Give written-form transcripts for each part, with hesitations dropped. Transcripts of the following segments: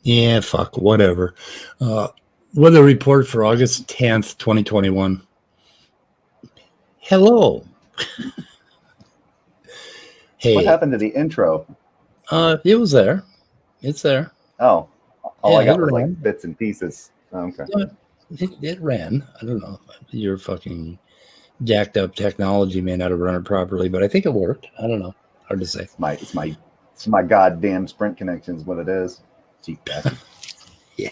Yeah, fuck, whatever. Weather report for August 10th, 2021. Hello. Hey. What happened to the intro? It was there. It's there. Oh, all Yeah, I got it was ran. like bits and pieces. Oh, okay. It ran. I don't know. Your fucking jacked up technology may not have run it properly, but I think it worked. I don't know. Hard to say. It's my goddamn Sprint connection is what it is. Cheap bastard. Yeah,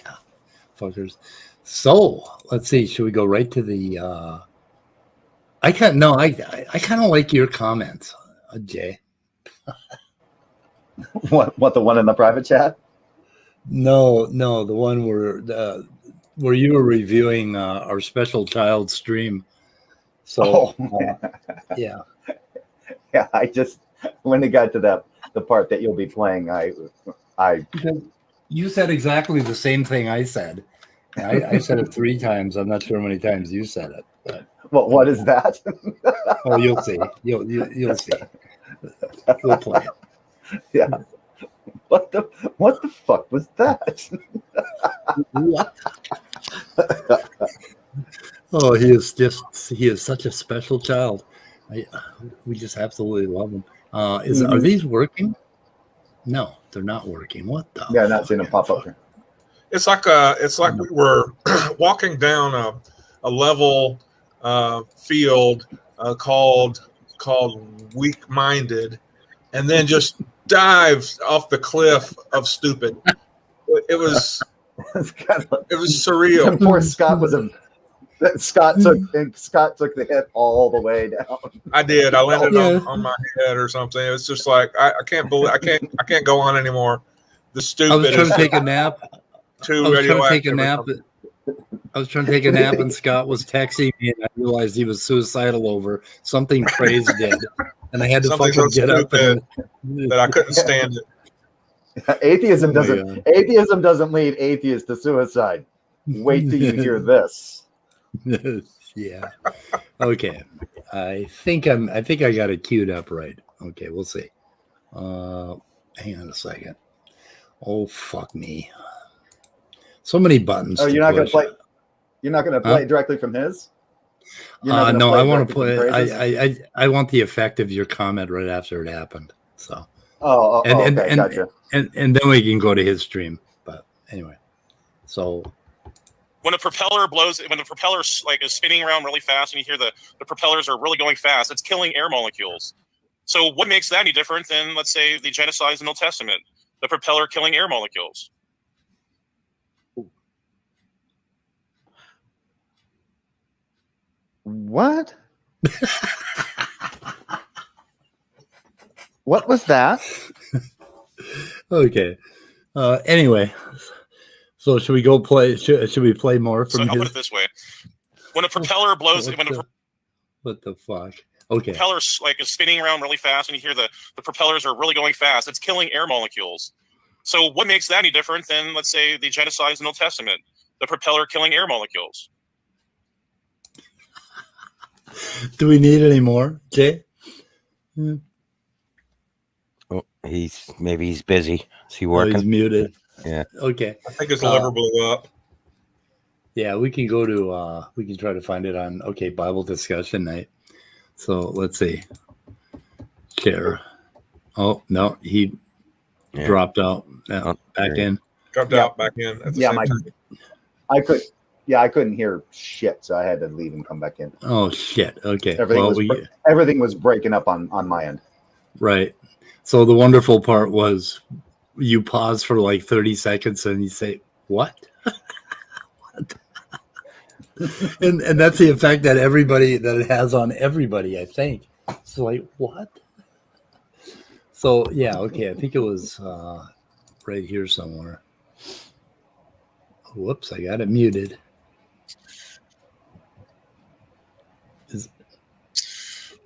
fuckers. So let's see. Should we go right to the? I kind of like your comments, Jay. What the one in the private chat? No, the one where you were reviewing our special child stream. So yeah. I just when it got to the part that you'll be playing, I You said exactly the same thing I said. I said it 3 times. I'm not sure how many times you said it. But, well, what is that? Oh, you'll see. You'll see. We'll play it. Yeah. What the fuck was that? What? Oh, he is such a special child. We just absolutely love him. Are these working? No, they're not working. What the? Yeah, not seeing them pop up here. It's like we were walking down a level field called weak-minded, and then just dived off the cliff of stupid. It was surreal. Poor Scott Scott took the hit all the way down. I did. I landed on my head or something. It was just like I can't believe I can't go on anymore. The stupid. I was trying to take a nap. I was trying to take a nap, and Scott was texting me, and I realized he was suicidal over something Praise did, and I had to fucking get up that I couldn't stand it. Atheism doesn't lead atheists to suicide. Wait till you hear this. Yeah. Okay. I think I got it queued up right. Okay, we'll see. Hang on a second. Oh, fuck me. So many buttons. Oh, you're not going to play. You're not going to play directly from his. No, I want to play. I want the effect of your comment right after it happened. So. Okay, gotcha. And then we can go to his stream. But anyway, so. When the propeller like is spinning around really fast, and you hear the propellers are really going fast, it's killing air molecules. So what makes that any different than, let's say, the genocides in the Old Testament? The propeller killing air molecules. What? What was that? Okay. Anyway, so should we go play? Should we play more from? So I'll put it this way: when a propeller blows, what the fuck? Okay. Propeller like is spinning around really fast, and you hear the propellers are really going fast. It's killing air molecules. So what makes that any different than, let's say, the genocides in the Old Testament? The propeller killing air molecules. Do we need any more, Jay? Oh, he's busy. Is he working? He's muted. Yeah. Okay. I think his liver blew up. Yeah, we can go to we can try to find it on Bible discussion night. So let's see. Share. Oh no, he dropped out. Back in. Dropped out, back in. I couldn't hear shit, so I had to leave and come back in. Oh shit. Okay. Everything was breaking up on my end. Right. So the wonderful part was you pause for like 30 seconds and you say, "What?" and that's the effect that it has on everybody. I think it's like what. So yeah, okay. I think it was right here somewhere. Whoops, I got it muted.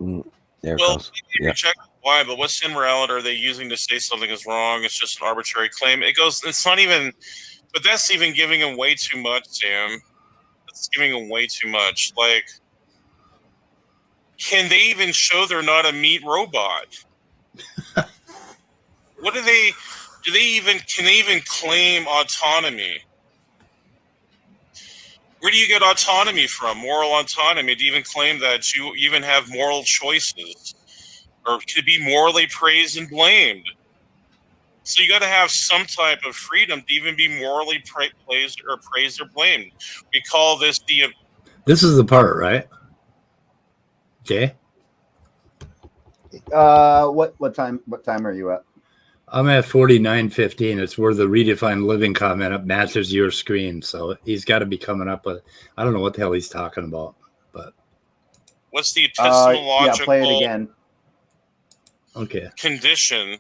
There it Well, goes. maybe Yeah. check why, but what's in morality are they using to say something is wrong? It's just an arbitrary claim. It's not even, but that's even giving them way too much, Sam. That's giving them way too much. Like, can they even show they're not a meat robot? What can they even claim autonomy? Where do you get autonomy from? Moral autonomy? Do you even claim that you even have moral choices? Or to be morally praised and blamed? So you got to have some type of freedom to even be morally praised or blamed. We call this the... This is the part, right? Okay. What time are you at? I'm at 49:15. It's where the redefined living comment up matches your screen. So he's got to be coming up with, I don't know what the hell he's talking about, but what's the epistemological yeah, play it again. Okay. Condition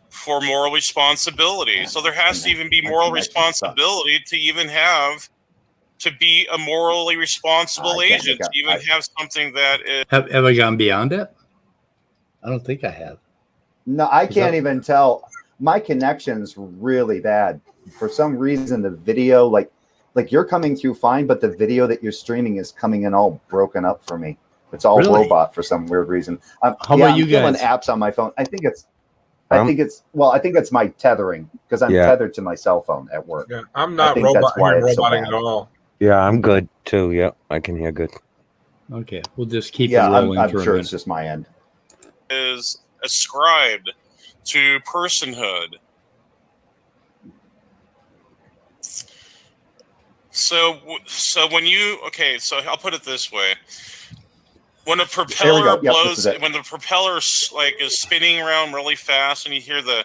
for moral responsibility? So there has to even be moral responsibility to even have to be a morally responsible agent, to even have something that is... Have I gone beyond it? I don't think I have. No, I can't even tell. My connection's really bad. For some reason, the video, like you're coming through fine, but the video that you're streaming is coming in all broken up for me. It's all robot for some weird reason. How about you guys? I'm apps on my phone. I think it's my tethering because I'm tethered to my cell phone at work. Yeah, I'm not roboting at all. Yeah, I'm good too. Yeah, I can hear good. Okay, we'll just keep it rolling. I'm sure it's just my end. Is ascribed to personhood. So when you so I'll put it this way: when a propeller blows, when the propeller is spinning around really fast, and you hear the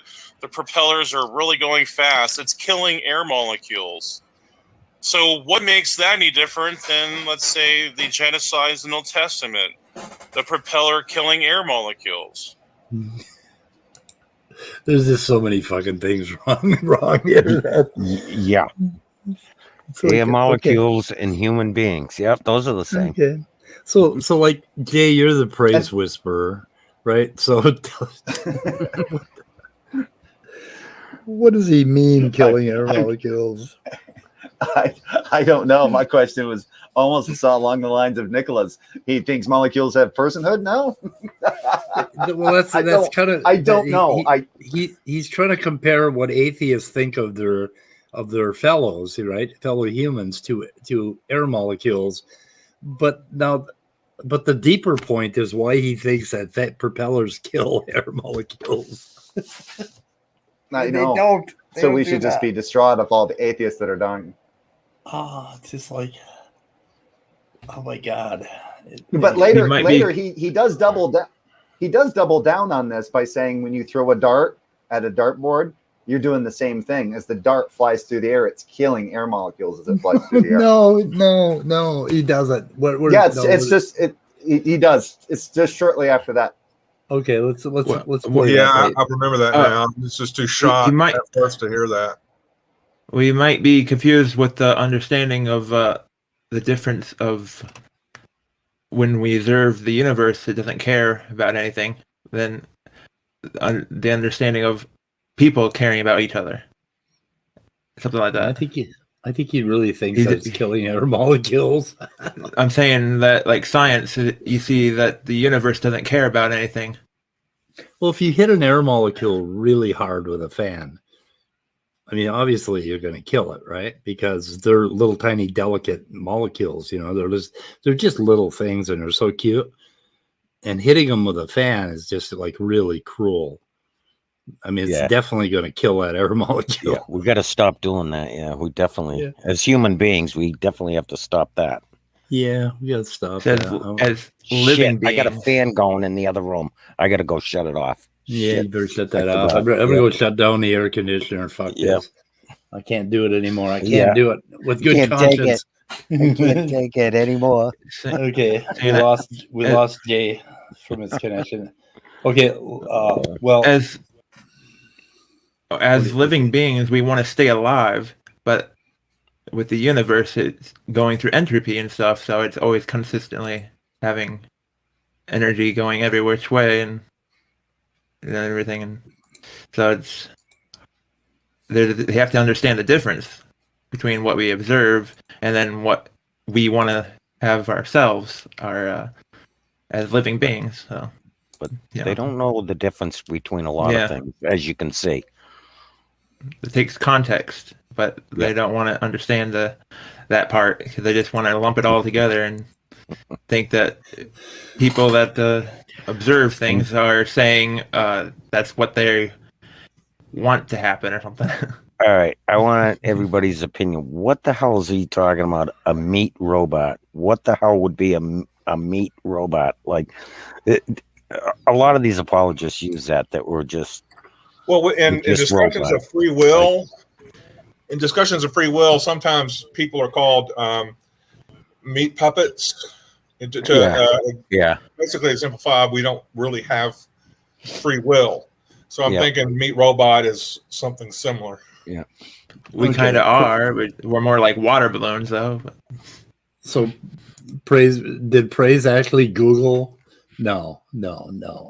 propellers are really going fast, it's killing air molecules. So what makes that any different than, let's say, the genocides in the Old Testament? The propeller killing air molecules. There's just so many fucking things wrong here. Yeah. Air molecules and human beings. Yep, those are the same. Okay. So like Jay, you're the praise whisperer, right? So what does he mean killing air molecules? I don't know. My question was almost along the lines of Nicholas. He thinks molecules have personhood now. Well, that's kind of. I don't know. He's trying to compare what atheists think of their fellows, right? Fellow humans to air molecules, but the deeper point is why he thinks that propellers kill air molecules. I know. They don't. So we should just be distraught of all the atheists that are dying. Oh, it's just like, oh my God. But later he does double down. He does double down on this by saying when you throw a dart at a dartboard, you're doing the same thing. As the dart flies through the air, it's killing air molecules as it flies through the air. No, he doesn't. He does. It's just shortly after that. Okay, let's play that. I remember that now. It's just too shocked at first to hear that. We might be confused with the understanding of the difference of when we observe the universe, it doesn't care about anything, then the understanding of people caring about each other. Something like that. I think he really thinks that it's killing air molecules. I'm saying that, like science, you see that the universe doesn't care about anything. Well, if you hit an air molecule really hard with a fan, I mean, obviously you're going to kill it, right? Because they're little tiny delicate molecules, they're just little things and they're so cute. And hitting them with a fan is just like really cruel. I mean, it's definitely going to kill that air molecule. Yeah, we got to stop doing that. Yeah, we definitely, as human beings, we definitely have to stop that. Yeah, we got to stop as living beings. I got a fan going in the other room. I got to go shut it off. Yeah, you better shut that off. I'm going to go shut down the air conditioner. Fuck this. I can't do it anymore. I can't do it with good conscience. I can't take it anymore. Okay, we Yeah. lost Jay from his connection. Okay, well, As What do you living think? beings, we want to stay alive, but with the universe, it's going through entropy and stuff, so it's always consistently having energy going every which way and everything, and so it's they have to understand the difference between what we observe and then what we want to have ourselves, as living beings. So, But yeah. they don't know the difference between a lot of things, as you can see. It takes context, but they don't want to understand that part because they just want to lump it all together and think that people that observe things are saying that's what they want to happen or something. All right, I want everybody's opinion. What the hell is he talking about? A meat robot? What the hell would be a meat robot? Like, a lot of these apologists use that we're just in discussions of free will, sometimes people are called meat puppets. Basically, to simplify, we don't really have free will. So I'm thinking meat robot is something similar. Yeah. We kind of are, but we're more like water balloons, though. So, did Praise actually Google? No.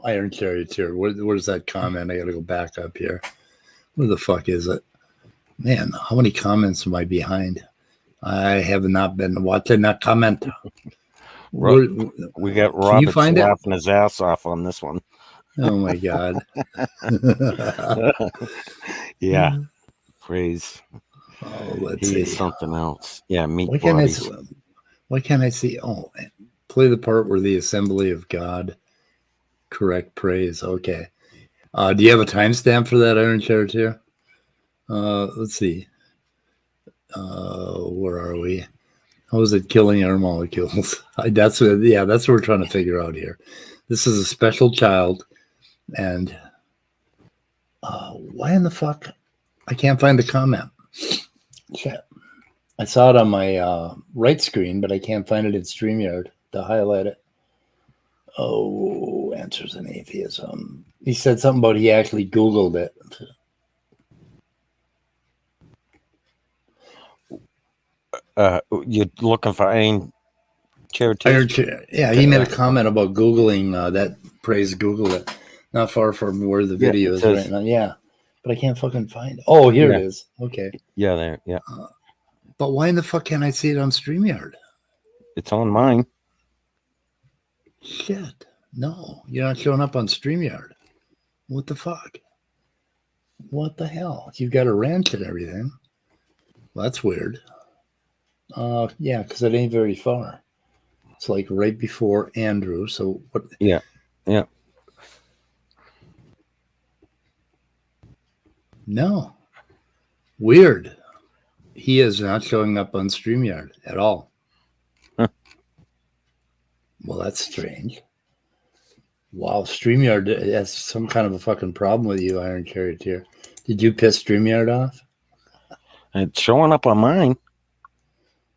Iron Charioteer. Where's that comment? I got to go back up here. Where the fuck is it? Man, how many comments am I behind? I have not been watching that comment. We got Robert laughing his ass off on this one. Oh my god. Yeah. Praise. Oh, let's see. Something else. Yeah, meat bodies. Why can't I see? Oh, play the part where the assembly of God correct praise. Okay. Do you have a timestamp for that, Iron Charioteer? Let's see. Where are we? How is it killing air molecules? That's what we're trying to figure out here. This is a special child, and why in the fuck? I can't find the comment. Shit. I saw it on my right screen, but I can't find it in StreamYard to highlight it. Oh, answers in atheism. He said something about he actually Googled it. You're looking for Iron Charioteer? Yeah, he made a comment about Googling that. Praise Google it. Not far from where the video is right now. Yeah, but I can't fucking find it. Oh, here it is. Okay. Yeah, there. Yeah. But why in the fuck can't I see it on StreamYard? It's on mine. Shit. No, you're not showing up on StreamYard. What the fuck? What the hell? You've got a ranch and everything. Well, that's weird. Yeah, because it ain't very far. It's like right before Andrew. So what? Yeah. No. Weird. He is not showing up on StreamYard at all. Huh. Well, that's strange. Wow, StreamYard has some kind of a fucking problem with you, Iron Charioteer. Did you piss StreamYard off? It's showing up on mine.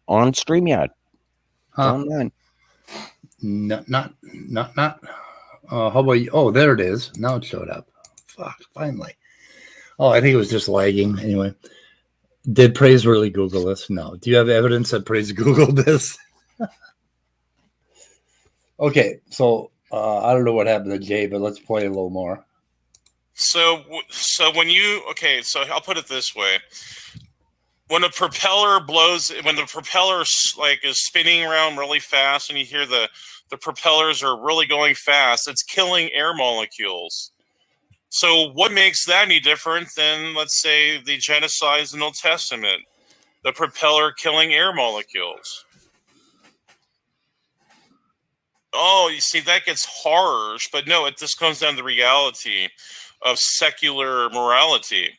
On StreamYard. Huh. On mine. Not. How about you? Oh, there it is. Now it showed up. Fuck, finally. Oh, I think it was just lagging. Anyway, did Praise really Google this? No. Do you have evidence that Praise Googled this? Okay, so I don't know what happened to Jay, but let's play a little more. So when so I'll put it this way. When a propeller when the propeller is spinning around really fast and you hear the propellers are really going fast, it's killing air molecules. So what makes that any different than, let's say, the genocides in the Old Testament? The propeller killing air molecules. Oh, you see, that gets harsh, but no, it just comes down to the reality of secular morality.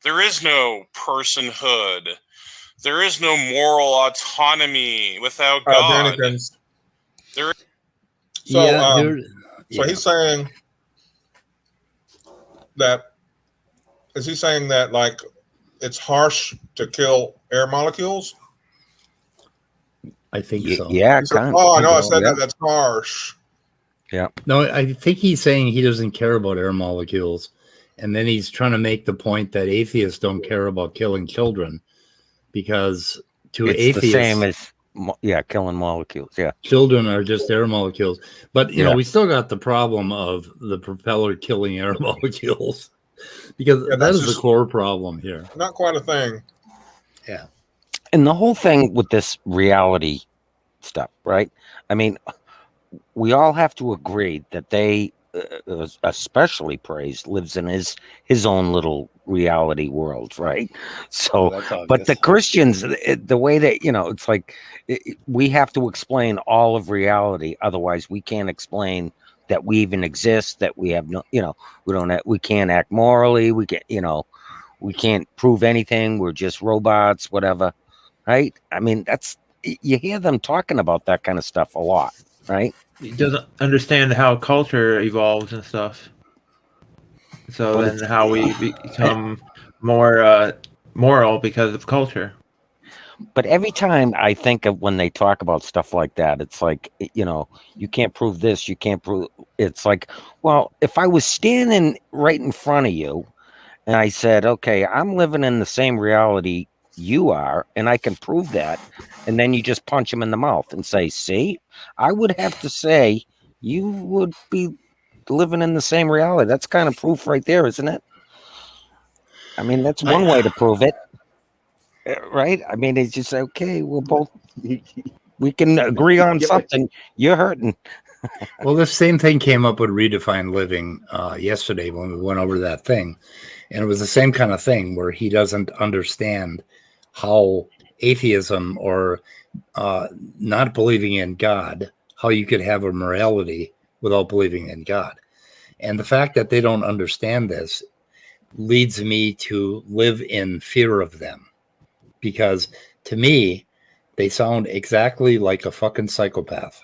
There is no personhood. There is no moral autonomy without God. So he's saying that. Is he saying that like it's harsh to kill Air molecules? I think so. Yeah, He said, kind oh, I know I said yeah. that. That's harsh. Yeah. No, I think he's saying he doesn't care about air molecules. And then he's trying to make the point that atheists don't care about killing children because to It's atheists, the same as killing molecules. Yeah. children are just air molecules. But, you know, Yeah. we still got the problem of the propeller killing air molecules because Yeah, that that's is the just core problem here. not quite a thing. Yeah. And the whole thing with this reality stuff, right? I mean, we all have to agree that they, especially Praise, lives in his own little reality world, right? So, That's but obvious. the Christians, the way that, it's like we have to explain all of reality, otherwise we can't explain that we even exist, that we have no, we can't act morally, we we can't prove anything, we're just robots, whatever, right? I mean, you hear them talking about that kind of stuff a lot, right? He doesn't understand how culture evolves and stuff. So But then how we become more moral because of culture. But every time I think of when they talk about stuff like that, it's like, you can't prove this, you can't prove. It's like, well, if I was standing right in front of you and I said, okay, I'm living in the same reality you are, and I can prove that, and then you just punch him in the mouth and say, see, I would have to say you would be living in the same reality. That's kind of proof right there, isn't it? I mean, that's one way to prove it. Right? I mean, it's just okay. We can agree on something. You're hurting. Well, the same thing came up with redefined living yesterday when we went over that thing. And it was the same kind of thing where he doesn't understand how atheism or not believing in God, how you could have a morality without believing in God. And the fact that they don't understand this leads me to live in fear of them. Because to me, they sound exactly like a fucking psychopath.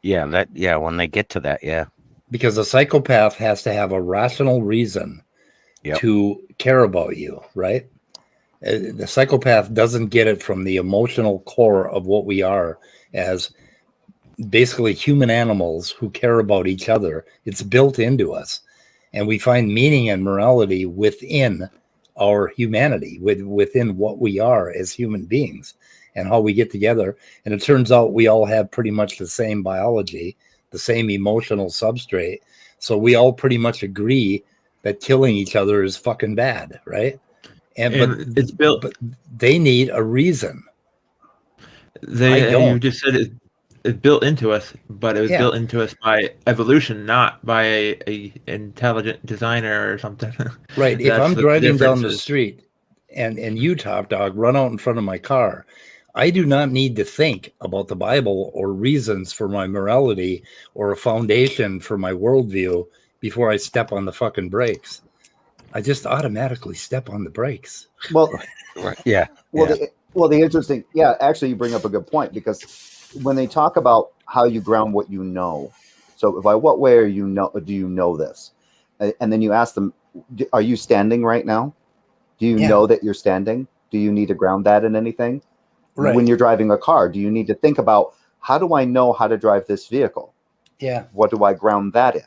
When they get to that, yeah. Because a psychopath has to have a rational reason to care about you, right? The psychopath doesn't get it from the emotional core of what we are as basically human animals who care about each other. It's built into us. And we find meaning and morality within our humanity, within what we are as human beings and how we get together. And it turns out we all have pretty much the same biology, the same emotional substrate. So we all pretty much agree that killing each other is fucking bad, right? But it's built. But they need a reason. You just said it's built into us, but it was built into us by evolution, not by a intelligent designer or something. Right. If I'm driving down the street and you, Top Dog, run out in front of my car, I do not need to think about the Bible or reasons for my morality or a foundation for my worldview before I step on the fucking brakes. I just automatically step on the brakes. Well, right. Yeah. Well, the interesting, actually, you bring up a good point, because when they talk about how you ground what you know, so by what way do you know this? And then you ask them, are you standing right now? Do you know that you're standing? Do you need to ground that in anything? Right. When you're driving a car, do you need to think about, how do I know how to drive this vehicle? Yeah. What do I ground that in?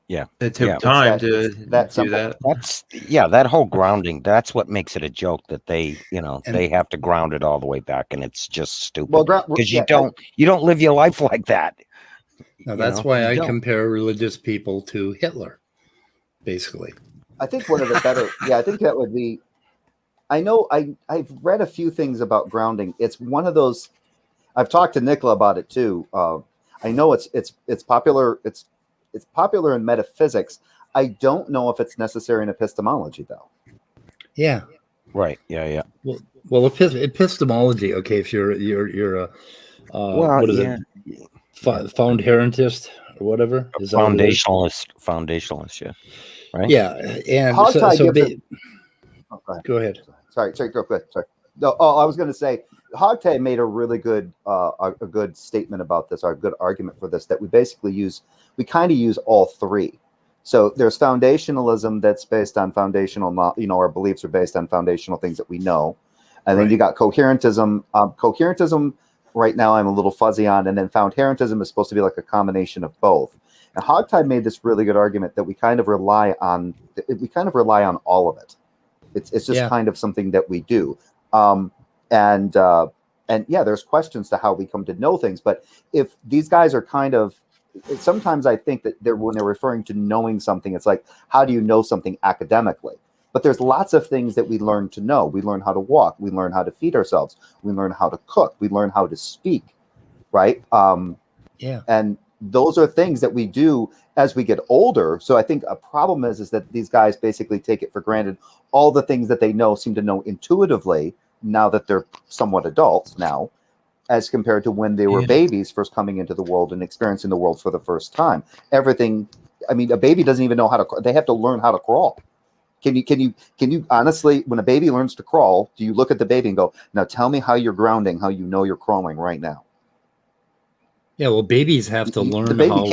Yeah. It took time to do that. That whole grounding, that's what makes it a joke, that they, they have to ground it all the way back, and it's just stupid. Because you don't live your life like that. Now, that's why I compare religious people to Hitler, basically. I think one of the better, I think that would be, I know I've read a few things about grounding. It's one of those, I've talked to Nicola about it too. I know it's popular. It's popular in metaphysics. I don't know if it's necessary in epistemology, though. Yeah. Right. Yeah. Well, epistemology. Okay, if you're a what is it? Found herentist or whatever. Is foundationalist. Yeah. Right. Yeah, and go ahead. Sorry. Go ahead. Sorry. No. I was going to say, Hogtie made a really good a good statement about this, or a good argument for this, that we kind of use all three. So there's foundationalism that's based on foundational, our beliefs are based on foundational things that we know. And then you got coherentism. Coherentism, right now, I'm a little fuzzy on, and then foundherentism is supposed to be like a combination of both. And Hogtie made this really good argument that we kind of rely on all of it. It's just kind of something that we do. And yeah, there's questions to how we come to know things. But if these guys are kind of, sometimes I think that when they're referring to knowing something, it's like, how do you know something academically? But there's lots of things that we learn to know. We learn how to walk. We learn how to feed ourselves. We learn how to cook. We learn how to speak, right? And those are things that we do as we get older. So I think a problem is that these guys basically take it for granted. All the things that they know seem to know intuitively now that they're somewhat adults now, as compared to when they were babies first coming into the world and experiencing the world for the first time. Everything, I mean, a baby doesn't even know how to, they have to learn how to crawl. Can you honestly, when a baby learns to crawl, do you look at the baby and go, now tell me how you're grounding, how you know you're crawling right now? Yeah, well, babies have to learn how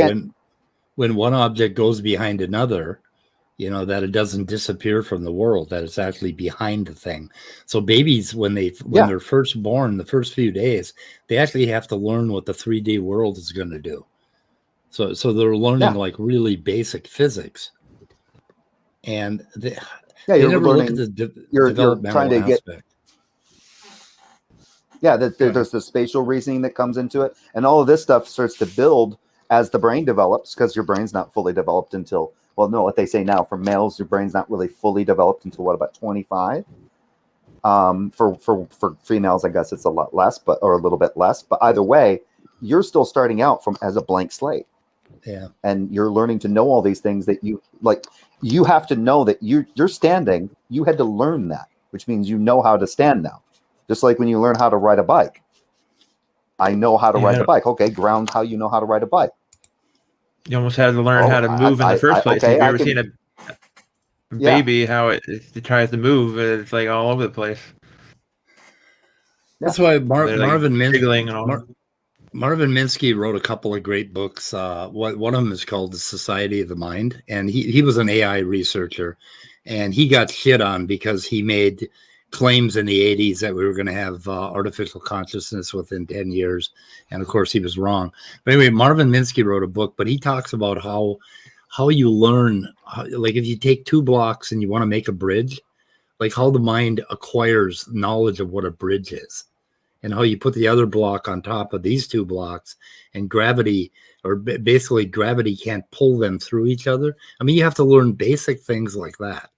when one object goes behind another, that it doesn't disappear from the world, that it's actually behind the thing. So babies, when they're first born, the first few days, they actually have to learn what the 3D world is going to do. So they're learning like really basic physics. And they you're never learning, look at the you're developmental trying to aspect. There's the spatial reasoning that comes into it, and all of this stuff starts to build as the brain develops, because your brain's not fully developed until, well, no, what they say now for males, your brain's not really fully developed until what, about 25. For females, I guess it's a lot less, or a little bit less. But either way, you're still starting out as a blank slate. Yeah, and you're learning to know all these things that you like. You have to know that you're standing. You had to learn that, which means you know how to stand now. Just like when you learn how to ride a bike. I know how to ride the bike. Okay, ground how you know how to ride a bike. You almost had to learn how to move in the first place. Have you ever seen a baby, how it tries to move? It's like all over the place. That's why Marvin Minsky wrote a couple of great books. One of them is called The Society of the Mind, and he was an AI researcher, and he got shit on because he made claims in the 80s that we were going to have artificial consciousness within 10 years, and of course he was wrong. But anyway, Marvin Minsky wrote a book, but he talks about how you learn, like if you take 2 blocks and you want to make a bridge, like how the mind acquires knowledge of what a bridge is. And how you put the other block on top of these 2 blocks, and gravity, or basically gravity can't pull them through each other. I mean, you have to learn basic things like that.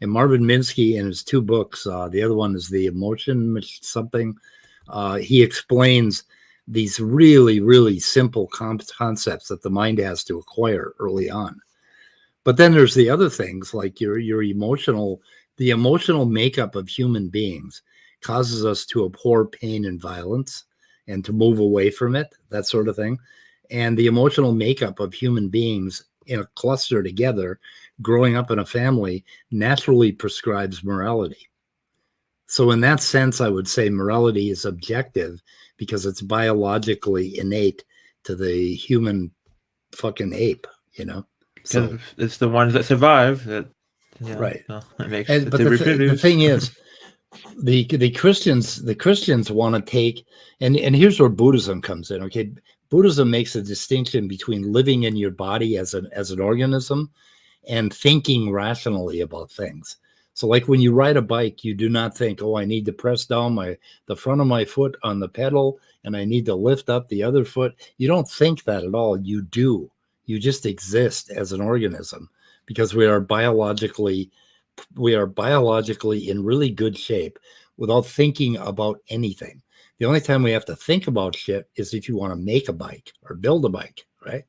And Marvin Minsky, in his 2 books, the other one is The Emotion something, he explains these really, really simple concepts that the mind has to acquire early on. But then there's the other things, like the emotional makeup of human beings causes us to abhor pain and violence and to move away from it, that sort of thing. And the emotional makeup of human beings in a cluster together, growing up in a family, naturally prescribes morality. So in that sense, I would say morality is objective because it's biologically innate to the human fucking ape, So it's the ones that survive that, right. So it makes but the thing is, the Christians want to take, and here's where Buddhism comes in. Okay, Buddhism makes a distinction between living in your body as an organism and thinking rationally about things. So like when you ride a bike, you do not think, oh, I need to press down the front of my foot on the pedal and I need to lift up the other foot. You don't think that at all. You do. You just exist as an organism because we are biologically in really good shape without thinking about anything. The only time we have to think about shit is if you want to make a bike or build a bike, right?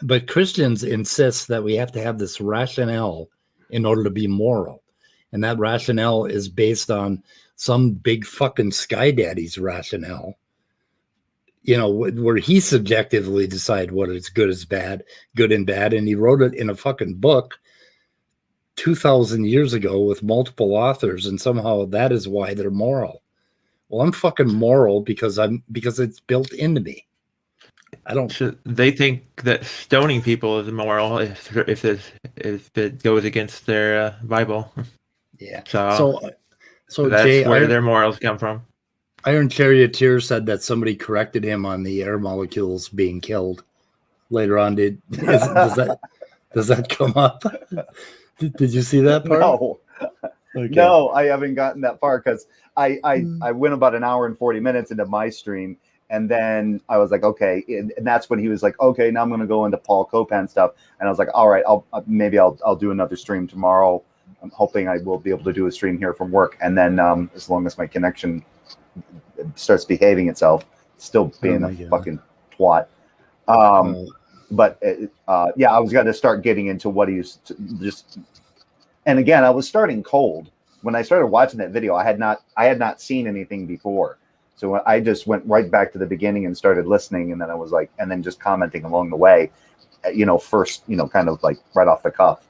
But Christians insist that we have to have this rationale in order to be moral. And that rationale is based on some big fucking sky daddy's rationale, where he subjectively decide what is good and bad. And he wrote it in a fucking book 2,000 years ago with multiple authors, and somehow that is why they're moral. Well, I'm fucking moral because it's built into me. I don't. They think that stoning people is immoral if it goes against their Bible. Yeah. So That's Jay, where their morals come from. Iron Charioteer said that somebody corrected him on the air molecules being killed. Later on, does that come up? Did you see that part? No. Okay. No, I haven't gotten that far because I went about an hour and 40 minutes into my stream, and then I was like, okay, and that's when he was like, okay, now I'm going to go into Paul Copan stuff, and I was like, all right, I'll do another stream tomorrow. I'm hoping I will be able to do a stream here from work, and then as long as my connection starts behaving itself, still being a fucking twat. But yeah, I was going to start getting into what he's just. And again, I was starting cold when I started watching that video. I had not seen anything before, so I just went right back to the beginning and started listening. And then I was like, and then just commenting along the way, first, kind of like right off the cuff.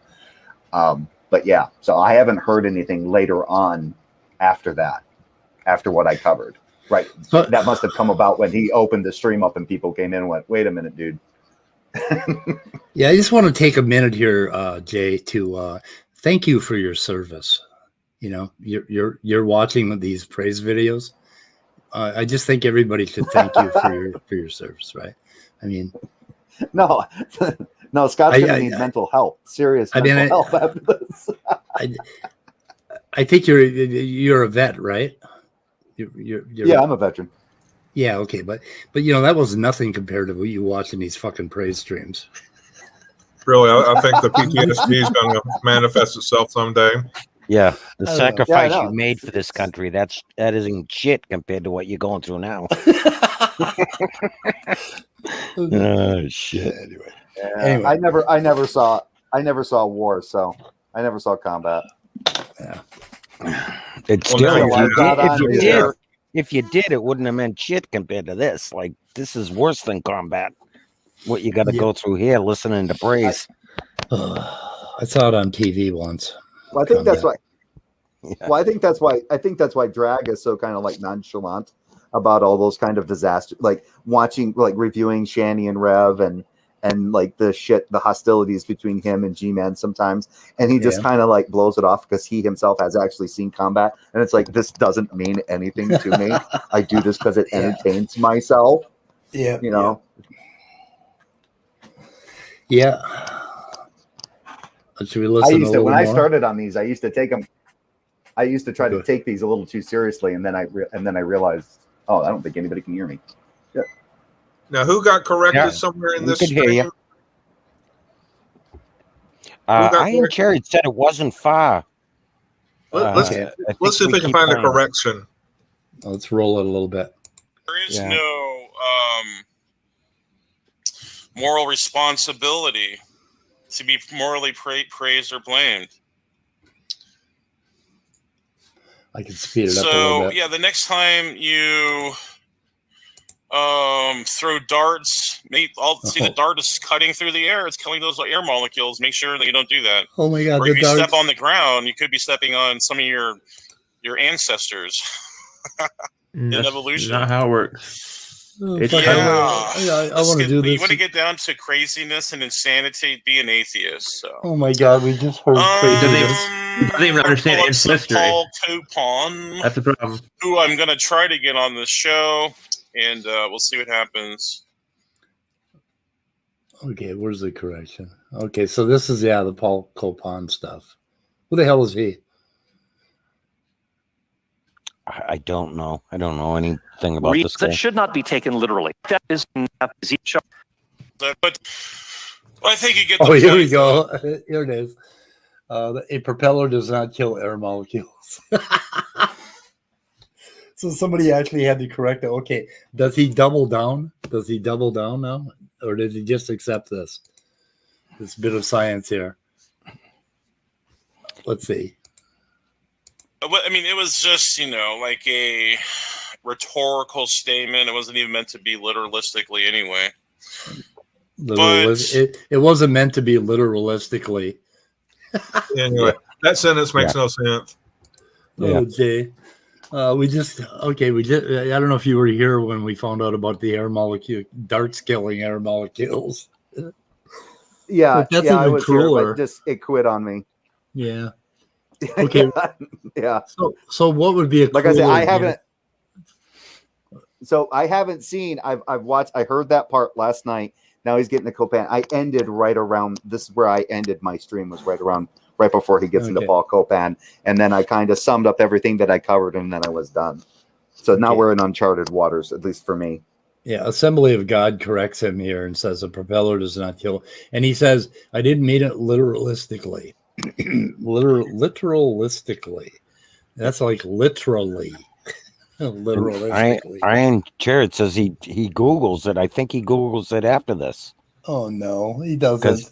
But yeah, so I haven't heard anything later on after that, after what I covered. Right, so that must have come about when he opened the stream up and people came in and went, "Wait a minute, dude." Yeah, I just want to take a minute here, Jay, to thank you for your service. You're watching these praise videos. I just think everybody should thank you for your service, right? I mean, no, Scott's gonna need mental help, serious mental help after this. I think you're a vet, right? Yeah, I'm a veteran. Yeah, okay, but that was nothing compared to you watching these fucking praise streams. Really, I think the PTSD is going to manifest itself someday. Yeah, the sacrifice you made for this country, that isn't shit compared to what you're going through now. Oh shit. Anyway, I never saw war, so I never saw combat. Yeah. It's still, if you did, it wouldn't have meant shit compared to this. Like, this is worse than combat. What you got to go through here, listening to praise. I saw it on TV once. Well, I think that's why. Yeah. Well, I think that's why Drag is so kind of like nonchalant about all those kind of disasters, like watching, like reviewing Shani and Rev and like the hostilities between him and G-Man sometimes. And he just kind of like blows it off because he himself has actually seen combat. And it's like, this doesn't mean anything to me. I do this because it entertains myself. Yeah. Yeah. Should we listen when I started on these, I used to take them. I used to try to take these a little too seriously. And then I realized, I don't think anybody can hear me. Yeah. Now, who got corrected somewhere in this stream? Iron Cherry said it wasn't far. Let's see if we can find a correction. Let's roll it a little bit. There is no moral responsibility to be morally praised or blamed. I can speed it up a little bit. So, the next time you throw darts, see the dart is cutting through the air, it's killing those air molecules. Make sure that you don't do that. Oh my God. Or if you step on the ground, you could be stepping on some of your ancestors. In evolution. Not how it works. I want to do this. You want to get down to craziness and insanity, be an atheist. So. Oh my God, we just heard craziness. He doesn't even understand its history. Paul Coupon. That's the problem. Who I'm going to try to get on this show, and we'll see what happens. Okay, where's the correction? Okay, so this is the Paul Coupon stuff. Who the hell is he? I don't know. I don't know anything about this guy. That should not be taken literally. That is but I think you get the here point. we go. Here it is. A propeller does not kill air molecules. So somebody actually had to correct it. Okay, does he double down? Does he double down now? Or did he just accept this bit of science here? Let's see. I mean, it was just, like a rhetorical statement. It wasn't even meant to be literalistically anyway. It wasn't meant to be literalistically. Anyway, that sentence makes no sense. Oh, Jay. I don't know if you were here when we found out about the air molecule, darts killing air molecules. Yeah, that's I was crueler. here, but it quit on me. Yeah. Okay. Yeah. So what would be a Like I said, I cooler haven't. So I haven't seen. I've watched. I heard that part last night. Now he's getting the Copan. I ended right around. This is where I ended my stream. Was right before he gets into Okay. Paul Copan, and then I kind of summed up everything that I covered, and then I was done. So now Okay. we're in uncharted waters, at least for me. Yeah, Assembly of God corrects him here and says a propeller does not kill. And he says, I didn't mean it literalistically. Literalistically. That's like literally. Literalistically. Iron Jared says he Googles it. I think he Googles it after this. Oh, no, he doesn't.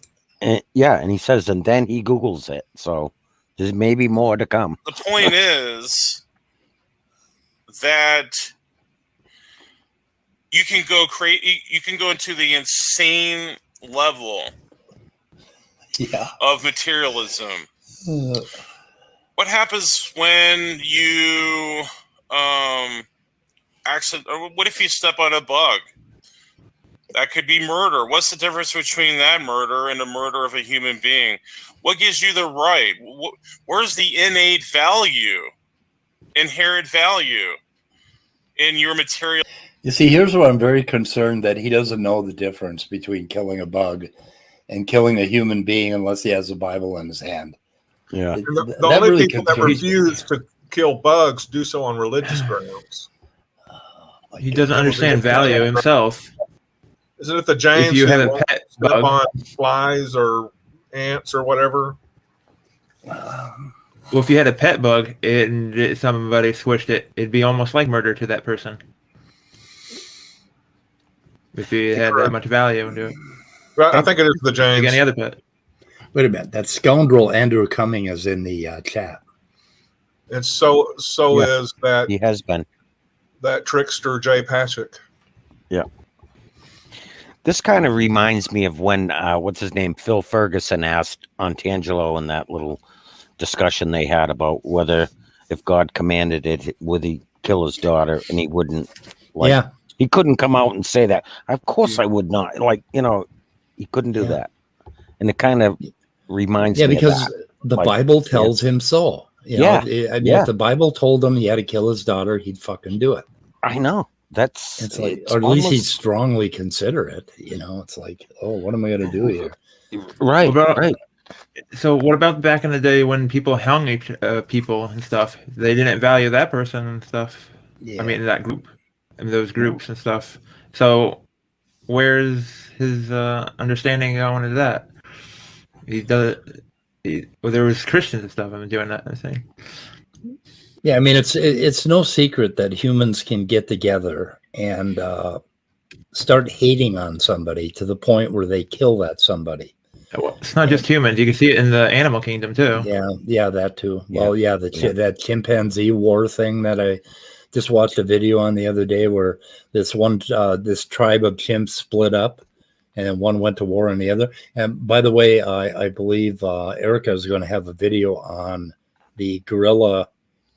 Yeah, and he says, and then he Googles it. So there's maybe more to come. The point is that you can go you can go into the insane level of materialism. What happens when you or what if you step on a bug? That could be murder. What's the difference between that murder and the murder of a human being? What gives you the right? Where's the innate value, inherent value in your material? You see, here's where I'm very concerned that he doesn't know the difference between killing a bug and killing a human being unless he has a Bible in his hand. Yeah. The only really people that refuse to kill bugs do so on religious grounds. He doesn't understand value himself. Isn't it the James if you have a pet bug on flies or ants or whatever? Well, if you had a pet bug and somebody switched it, it'd be almost like murder to that person. If you had that much value into it. Well, I think it is the James. Like any other pet. Wait a minute. That scoundrel Andrew Cumming is in the chat. And so is that. He has been. That trickster Jay Patrick. Yeah. This kind of reminds me of when, what's his name, Phil Ferguson asked Antangelo in that little discussion they had about whether if God commanded it, would he kill his daughter, and he wouldn't. Like, yeah. He couldn't come out and say that. Of course I would not. Like, he couldn't do that. And it kind of reminds me because of that. The Bible tells him so. If the Bible told him he had to kill his daughter, he'd fucking do it. I know. It's like, or at least he'd strongly consider it. It's like, oh, what am I going to do here? Right. Right. So what about back in the day when people hung people and stuff? They didn't value that person and stuff. Yeah. I mean, that group. I mean, those groups and stuff. So where's his understanding going into that? He does it. Well, there was Christians and stuff. I'm doing that, I think. Yeah, I mean, it's no secret that humans can get together and start hating on somebody to the point where they kill that somebody. Well, it's not just humans. You can see it in the animal kingdom too. Yeah, that too. Yeah. Well, that chimpanzee war thing that I just watched a video on the other day where this tribe of chimps split up, and then one went to war on the other. And by the way, I believe Erica is going to have a video on the gorilla.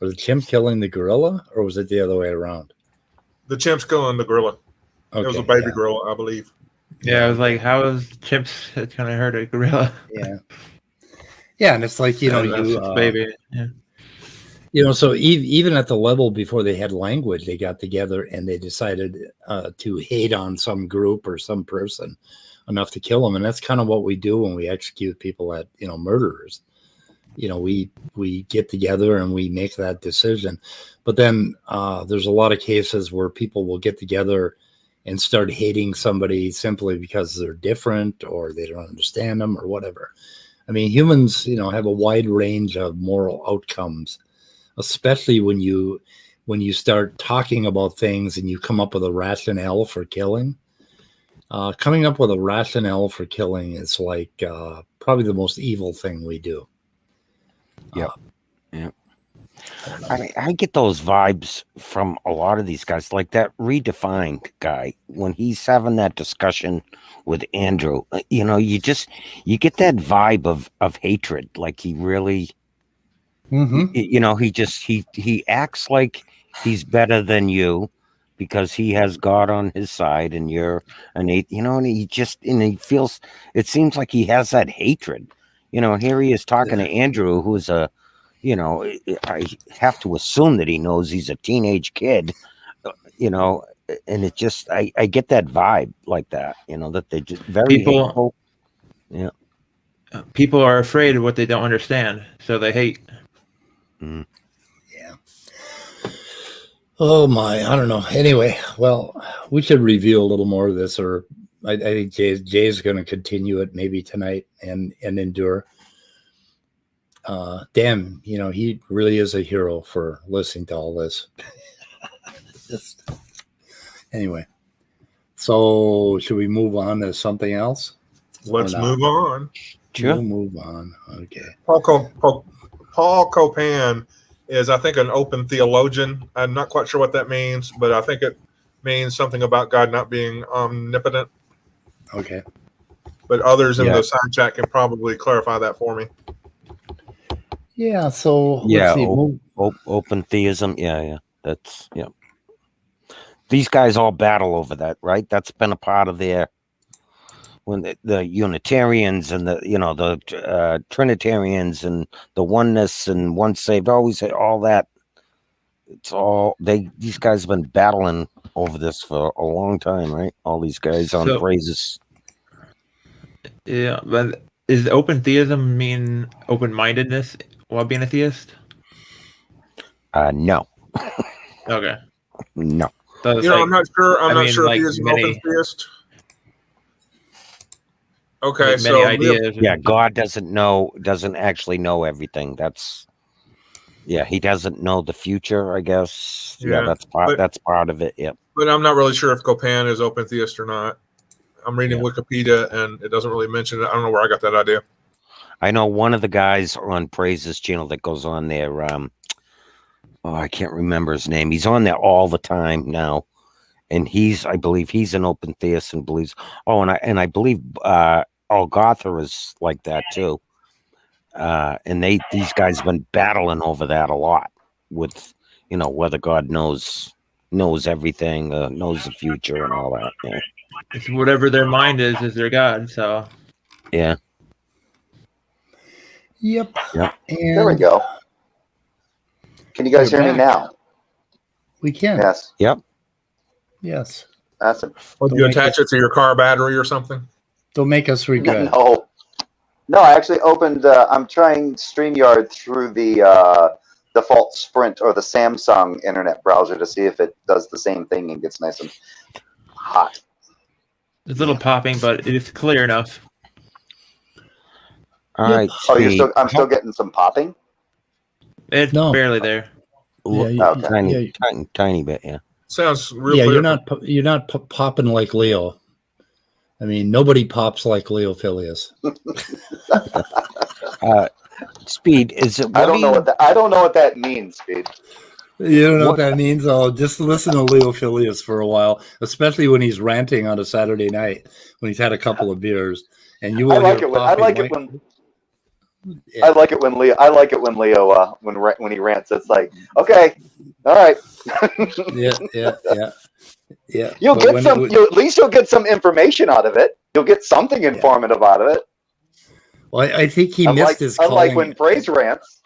Was the chimp killing the gorilla, or was it the other way around? The chimp's killing the gorilla. Okay, it was a baby gorilla, I believe. Yeah, I was like, how is chimps going to hurt a gorilla? Yeah, and it's like, baby. Yeah. So even at the level before they had language, they got together and they decided to hate on some group or some person enough to kill them. And that's kind of what we do when we execute people at, murderers. We get together and we make that decision. But then there's a lot of cases where people will get together and start hating somebody simply because they're different or they don't understand them or whatever. I mean, humans, have a wide range of moral outcomes, especially when you start talking about things and you come up with a rationale for killing. Coming up with a rationale for killing is like probably the most evil thing we do. Yeah. I mean, I get those vibes from a lot of these guys, like that Redefined guy, when he's having that discussion with Andrew, you get that vibe of hatred. Like he really, he acts like he's better than you because he has God on his side and you're and he feels, it seems like he has that hatred, here he is talking to Andrew, who's a you know, I have to assume that he knows he's a teenage kid, you know, and it just, I get that vibe like that, you know, that they're just very hateful. Yeah. People are afraid of what they don't understand, so they hate. Mm. Yeah. Oh my, I don't know. Anyway, well, we should review a little more of this, or I think Jay's going to continue it maybe tonight and endure. Damn, you know, he really is a hero for listening to all this. Just, anyway, so should we move on to something else? Let's move on. Sure. We'll move on. Okay. Paul Copan is, I think, an open theologian. I'm not quite sure what that means, but I think it means something about God not being omnipotent. Okay. But others in the side chat can probably clarify that for me. Yeah. So yeah, let's see. Open theism. Yeah. That's These guys all battle over that, right? That's been a part of their, when the Unitarians and the Trinitarians and the oneness and once saved, always all that. It's all these guys have been battling over this for a long time, right? All these guys on praises. Yeah, but does open theism mean open-mindedness while being a theist? No. Okay. No. So I'm not sure. I'm not sure if he is an open theist. Okay, many ideas. Yeah, God doesn't actually know everything. He doesn't know the future, I guess. Yeah, that's part of it. Yeah. But I'm not really sure if Copan is open theist or not. I'm reading Wikipedia and it doesn't really mention it. I don't know where I got that idea. I know one of the guys on Praise's channel that goes on there. I can't remember his name. He's on there all the time now, and I believe he's an open theist and believes. Oh, and I believe Golgotha is like that too. And these guys have been battling over that a lot with, whether God knows everything, knows the future and all that. Yeah. It's whatever their mind is their God. So yeah. Yep. Yep. And there we go. Can you guys hear me now? We can. Yes. Yep. Yes. Awesome. Well, do you attach it to your car battery or something? Don't make us regret. No, I actually opened. I'm trying StreamYard through the default Sprint or the Samsung internet browser to see if it does the same thing and gets nice and hot. It's a little popping, but it's clear enough. All right. Oh, I'm still getting some popping. It's barely there. Yeah, tiny bit. Yeah. Sounds real. Yeah, you're not popping like Leo. I mean, nobody pops like Leo Filius. Speed, is it? I don't know what that means, Speed. You don't know what that means? Oh, just listen to Leo Filius for a while, especially when he's ranting on a Saturday night when he's had a couple of beers, and you will. I like it when Leo when he rants. It's like, okay, all right. Yeah. You'll get some. At least you'll get some information out of it. You'll get something informative out of it. Well, I think he missed his. Unlike when Praise rants.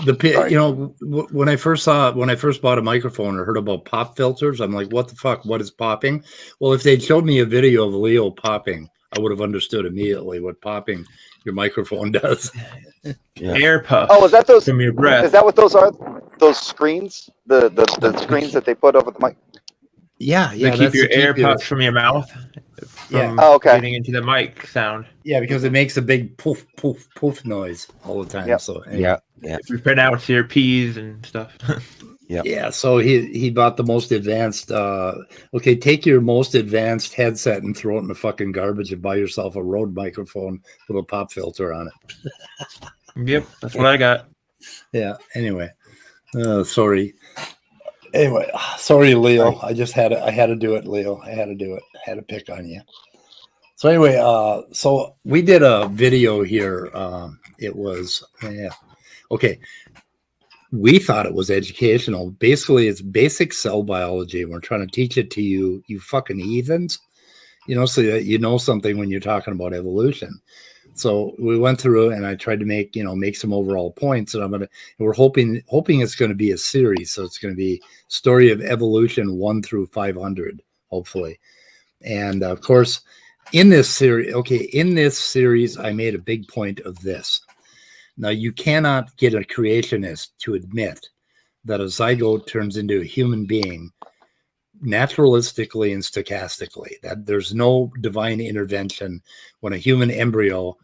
When I first bought a microphone or heard about pop filters, I'm like, what the fuck? What is popping? Well, if they'd showed me a video of Leo popping, I would have understood immediately what popping your microphone does. Air puffs. Oh, is that those from your breath? Is that what those are? Those screens, the screens that they put over the mic. Yeah. They keep your air puffs from your mouth. Getting into the mic sound. Yeah, because it makes a big poof, poof, poof noise all the time. Yep. So anyway. Yeah. If you pronounce your P's and stuff. Yeah. So he bought the most advanced. Take your most advanced headset and throw it in the fucking garbage and buy yourself a Rode microphone with a pop filter on it. Yep, that's what I got. Yeah. Anyway, sorry. Anyway, sorry, Leo. I had to do it, Leo. I had to do it. I had to pick on you. So anyway, so we did a video here. It was okay. We thought it was educational. Basically, it's basic cell biology. We're trying to teach it to you fucking heathens, so that you know something when you're talking about evolution. So we went through and I tried to make some overall points, and we're hoping it's going to be a series. So it's going to be Story of Evolution 1 through 500, hopefully. And of course, in this series, I made a big point of this. Now, you cannot get a creationist to admit that a zygote turns into a human being naturalistically and stochastically, that there's no divine intervention when a human embryo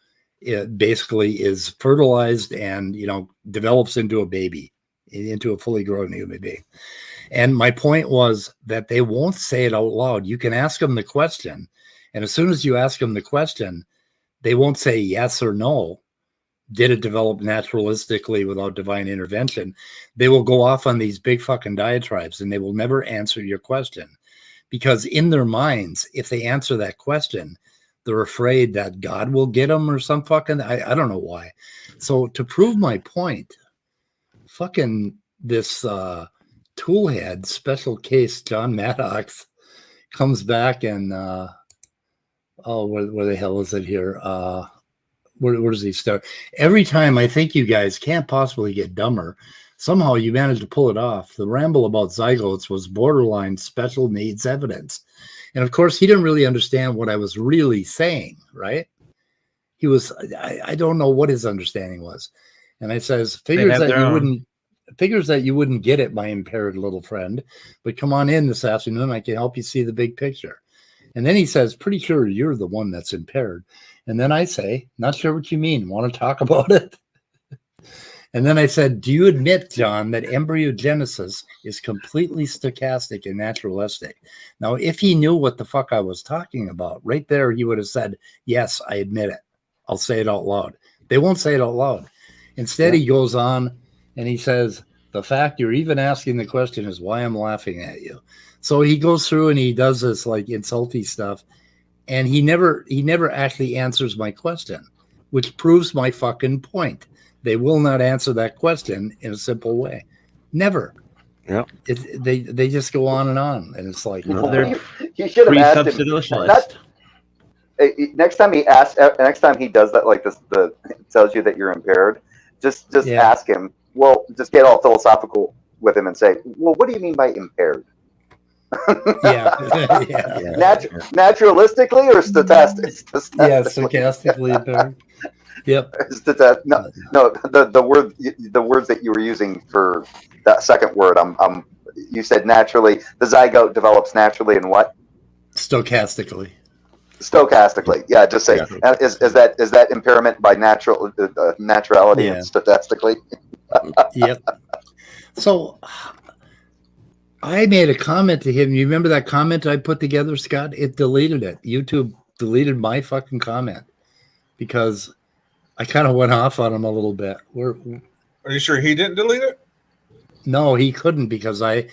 basically is fertilized and develops into a baby, into a fully grown human being. And my point was that they won't say it out loud. You can ask them the question, and as soon as you ask them the question, they won't say yes or no. Did it develop naturalistically without divine intervention? They will go off on these big fucking diatribes, and they will never answer your question, because in their minds, if they answer that question, they're afraid that God will get them or some fucking, I don't know why. So to prove my point, fucking this toolhead special case John Maddox comes back and where the hell is it here? Where does he start? Every time I think you guys can't possibly get dumber, somehow you managed to pull it off. The ramble about zygotes was borderline special needs evidence. And of course, he didn't really understand what I was really saying, right? He was, I don't know what his understanding was. And I says, figures that you wouldn't get it, my impaired little friend, but come on in this afternoon. I can help you see the big picture. And then he says, pretty sure you're the one that's impaired. And then I say, not sure what you mean. Want to talk about it? And then I said, do you admit, John, that embryogenesis is completely stochastic and naturalistic? Now, if he knew what the fuck I was talking about, right there, he would have said, yes, I admit it. I'll say it out loud. They won't say it out loud. Instead, he goes on and he says, the fact you're even asking the question is why I'm laughing at you. So he goes through and he does this like insulty stuff. And he never actually answers my question, which proves my fucking point. They will not answer that question in a simple way. Never. Yeah. They just go on, and it's like you should have asked him. Next time he does that, like this, tells you that you're impaired. Just ask him. Well, just get all philosophical with him and say, well, what do you mean by impaired? Naturalistically or stochastically? Yeah, stochastically impaired. Yep. No. The words that you were using for that second word. You said naturally. The zygote develops naturally in what? Stochastically. Yeah. Just say. Yeah. Is that impairment by naturality and stochastically? Yep. So I made a comment to him. You remember that comment I put together, Scott? It deleted it. YouTube deleted my fucking comment because I kind of went off on him a little bit. Are you sure he didn't delete it? No, he couldn't because I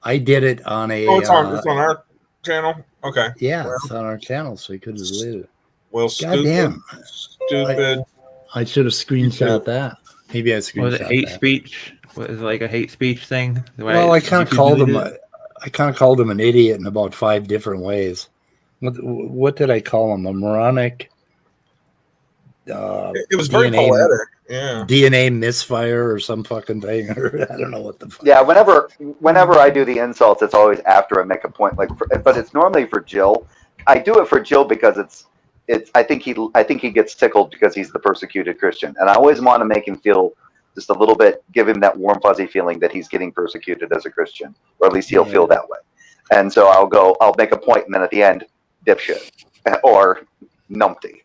did it on a. Oh, it's on our channel. Okay. Yeah, it's on our channel, so he couldn't delete it. Well, goddamn, stupid. I should have screenshot that. Maybe I screenshot. Was it hate speech? Was it like a hate speech thing? Well, I kind of called him. I kind of called him an idiot in about 5 different ways. What did I call him? A moronic. It was very poetic. Yeah. DNA misfire or some fucking thing, or I don't know what the fuck. Yeah. Whenever I do the insults, it's always after I make a point. But it's normally for Jill. I do it for Jill because I think he gets tickled because he's the persecuted Christian, and I always want to make him feel just a little bit, give him that warm fuzzy feeling that he's getting persecuted as a Christian, or at least he'll feel that way. And so I'll make a point, and then at the end, dipshit or numpty.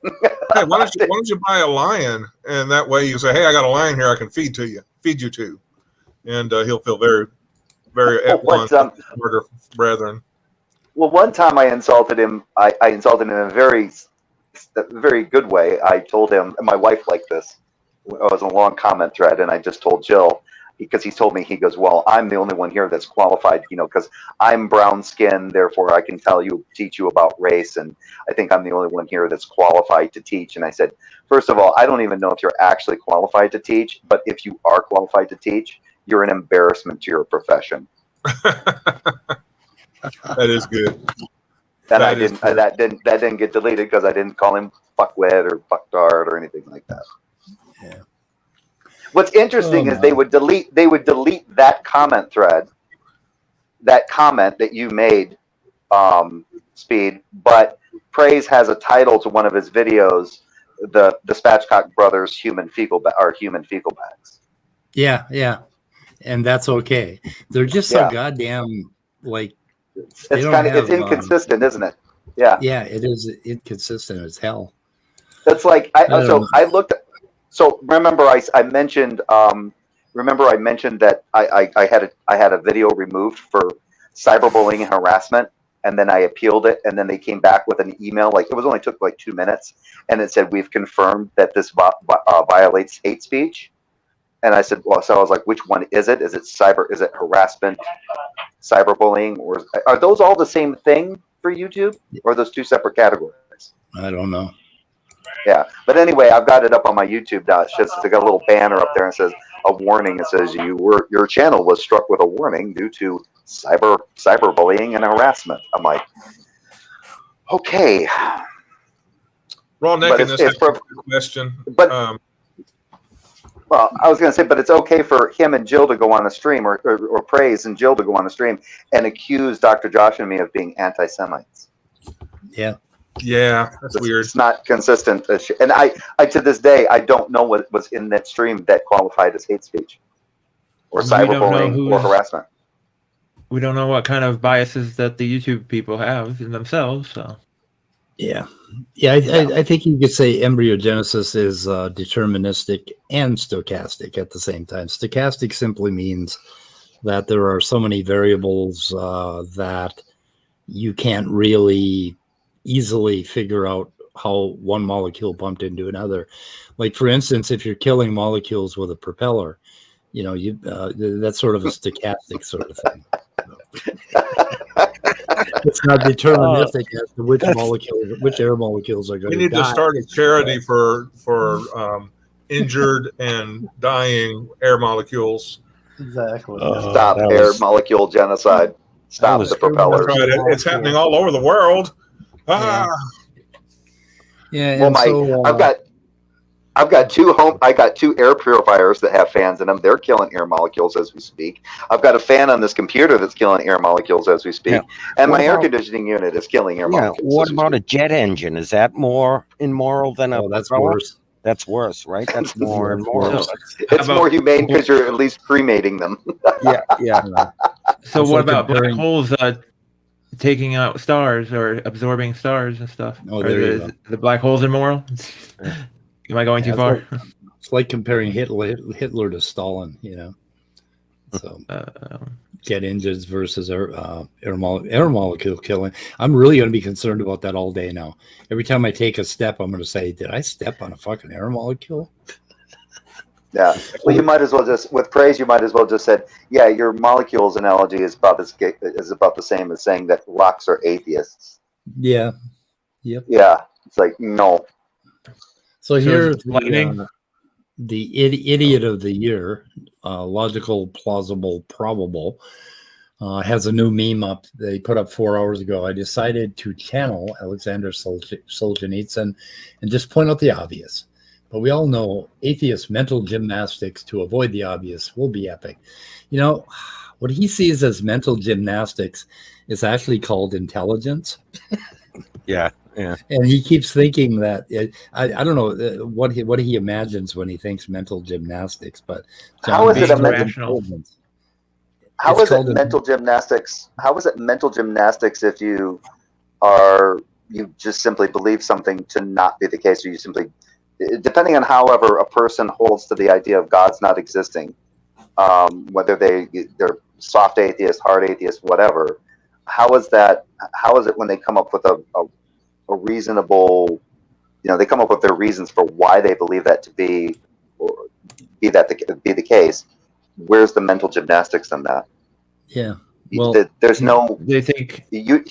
Hey, why don't you buy a lion, and that way you say, hey, I got a lion here I can feed you to, and he'll feel very, very at one murder brethren. Well, one time I insulted him. I insulted him in a very, very good way. I told him, and my wife liked this. It was a long comment thread, and I just told Jill, because he told me, he goes, well, I'm the only one here that's qualified, because I'm brown skinned, therefore I can teach you about race, and I think I'm the only one here that's qualified to teach. And I said, first of all, I don't even know if you're actually qualified to teach, but if you are qualified to teach, you're an embarrassment to your profession. That is good. And that didn't get deleted because I didn't call him fuckwit or fucktard or anything like that. Yeah. What's interesting is they would delete that comment thread, that comment that you made, Speed, but Praise has a title to one of his videos, the Spatchcock Brothers human fecal bags. Yeah. And that's okay. They're just so goddamn like It's inconsistent, isn't it? Yeah. Yeah, it is inconsistent as hell. That's like So remember I mentioned that I had a video removed for cyberbullying and harassment, and then I appealed it, and then they came back with an email, like it took like 2 minutes, and it said we've confirmed that this violates hate speech. And I said, well, so I was like, which one is it? Is it harassment, cyberbullying, or are those all the same thing for YouTube, or are those two separate categories? I don't know. Yeah, but anyway, I've got it up on my YouTube now. It's got a little banner up there and it says a warning. It says your channel was struck with a warning due to cyberbullying and harassment. I'm like, okay. Raw Naked, this is a question. But well, I was going to say, but it's okay for him and Jill to go on a stream, or Praise and Jill to go on a stream and accuse Dr. Josh and me of being anti-Semites. Yeah. Yeah, that's weird. It's not consistent. And I to this day, I don't know what was in that stream that qualified as hate speech or cyberbullying or harassment. We don't know what kind of biases that the YouTube people have in themselves. So. Yeah. I think you could say embryogenesis is deterministic and stochastic at the same time. Stochastic simply means that there are so many variables that you can't really easily figure out how one molecule bumped into another. Like, for instance, if you're killing molecules with a propeller, that's sort of a stochastic sort of thing. It's not deterministic as to which air molecules are going to die. We need to start a charity for injured and dying air molecules. Exactly. Stop air molecule genocide. Stop the propellers. Right. It's happening all over the world. Yeah. Well, I've got two air purifiers that have fans in them. They're killing air molecules as we speak. I've got a fan on this computer that's killing air molecules as we speak. And my air conditioning unit is killing air molecules. What about a jet engine? Is that more immoral than a that's propeller? worse. That's worse, right? That's more immoral. It's more humane because you're at least cremating them. Yeah. So what about black holes taking out stars or absorbing stars and stuff? Oh, there you go. The black holes immoral? Am I going too far? It's like comparing Hitler to Stalin, So jet engines versus air molecule killing. I'm really going to be concerned about that all day now. Every time I take a step, I'm going to say, did I step on a fucking air molecule? Yeah. Well, you might as well with Praise, you might as well just said, yeah, your molecules analogy is about the same as saying that rocks are atheists. Yeah. Yep. Yeah. It's like, no. So here's the idiot of the year, logical, plausible, probable, has a new meme up they put up 4 hours ago. I decided to channel Alexander Solzhenitsyn and just point out the obvious. But we all know atheist mental gymnastics to avoid the obvious will be epic. What he sees as mental gymnastics is actually called intelligence. Yeah. And he keeps thinking that I don't know what he imagines when he thinks mental gymnastics, but how is it a mental gymnastics? How is it mental gymnastics if you just simply believe something to not be the case, or you simply, depending on however a person holds to the idea of God's not existing, whether they're soft atheist, hard atheist, whatever. How is it when they come up with a reasonable, they come up with their reasons for why they believe that to be the case. Where's the mental gymnastics in that? Yeah. Well, there's no. They think you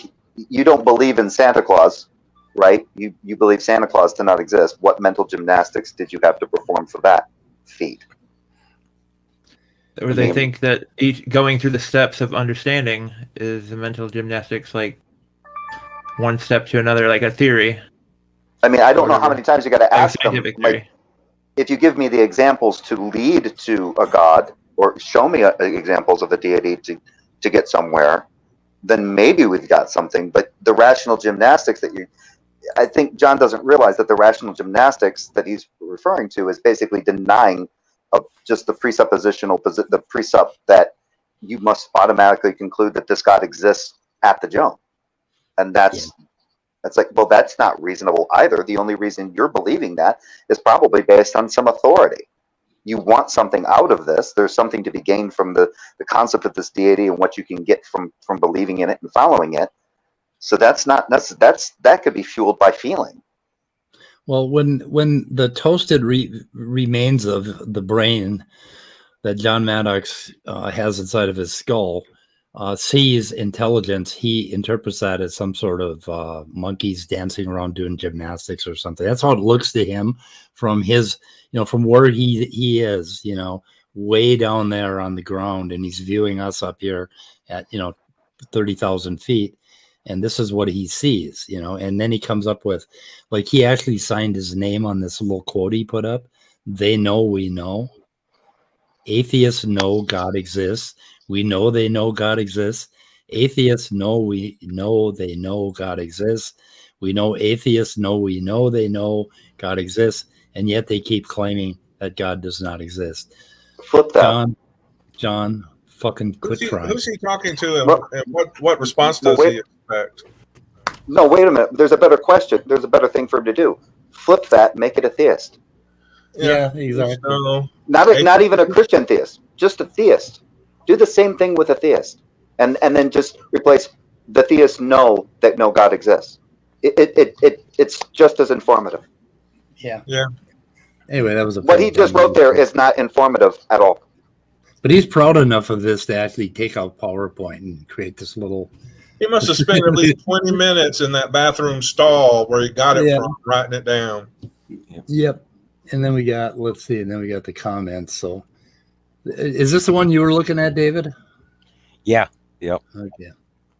don't believe in Santa Claus, right? You believe Santa Claus to not exist. What mental gymnastics did you have to perform for that feat? Or they think that going through the steps of understanding is the mental gymnastics, like one step to another, like a theory. I mean, I don't know how many times you got to ask them. Scientific Like, theory. if you give me the examples to lead to a god, or show me examples of a deity to get somewhere, then maybe we've got something. But the rational gymnastics I think John doesn't realize that the rational gymnastics that he's referring to is basically denying of just the the precept that you must automatically conclude that this God exists at the jump. And that's like, well, that's not reasonable either. The only reason you're believing that is probably based on some authority. You want something out of this. There's something to be gained from the concept of this deity and what you can get from believing in it and following it. So that could be fueled by feeling. Well, when the toasted remains of the brain that John Maddox has inside of his skull sees intelligence, he interprets that as some sort of monkeys dancing around doing gymnastics or something. That's how it looks to him from his, from where he is, way down there on the ground, and he's viewing us up here at 30,000 feet. And this is what he sees, and then he comes up with, like, he actually signed his name on this little quote he put up. They know we know. Atheists know God exists. We know they know God exists. Atheists know we know they know God exists. We know atheists know we know they know God exists. And yet they keep claiming that God does not exist. Flip that. John, fucking quit trying. Who's he talking to, and what response does he expect? No, wait a minute. There's a better question. There's a better thing for him to do. Flip that, make it a theist. Yeah, exactly. So, Not even a Christian theist, just a theist. Do the same thing with a theist, and then just replace the theists know that no God exists. It's just as informative. Yeah. Yeah. Anyway, that was what he just wrote there is not informative at all. But he's proud enough of this to actually take out PowerPoint and create this little. He must have spent at least 20 minutes in that bathroom stall where he got it from, writing it down. Yep. And then we got, let's see, and then we got the comments. So is this the one you were looking at, David? Yeah. Yep. Okay.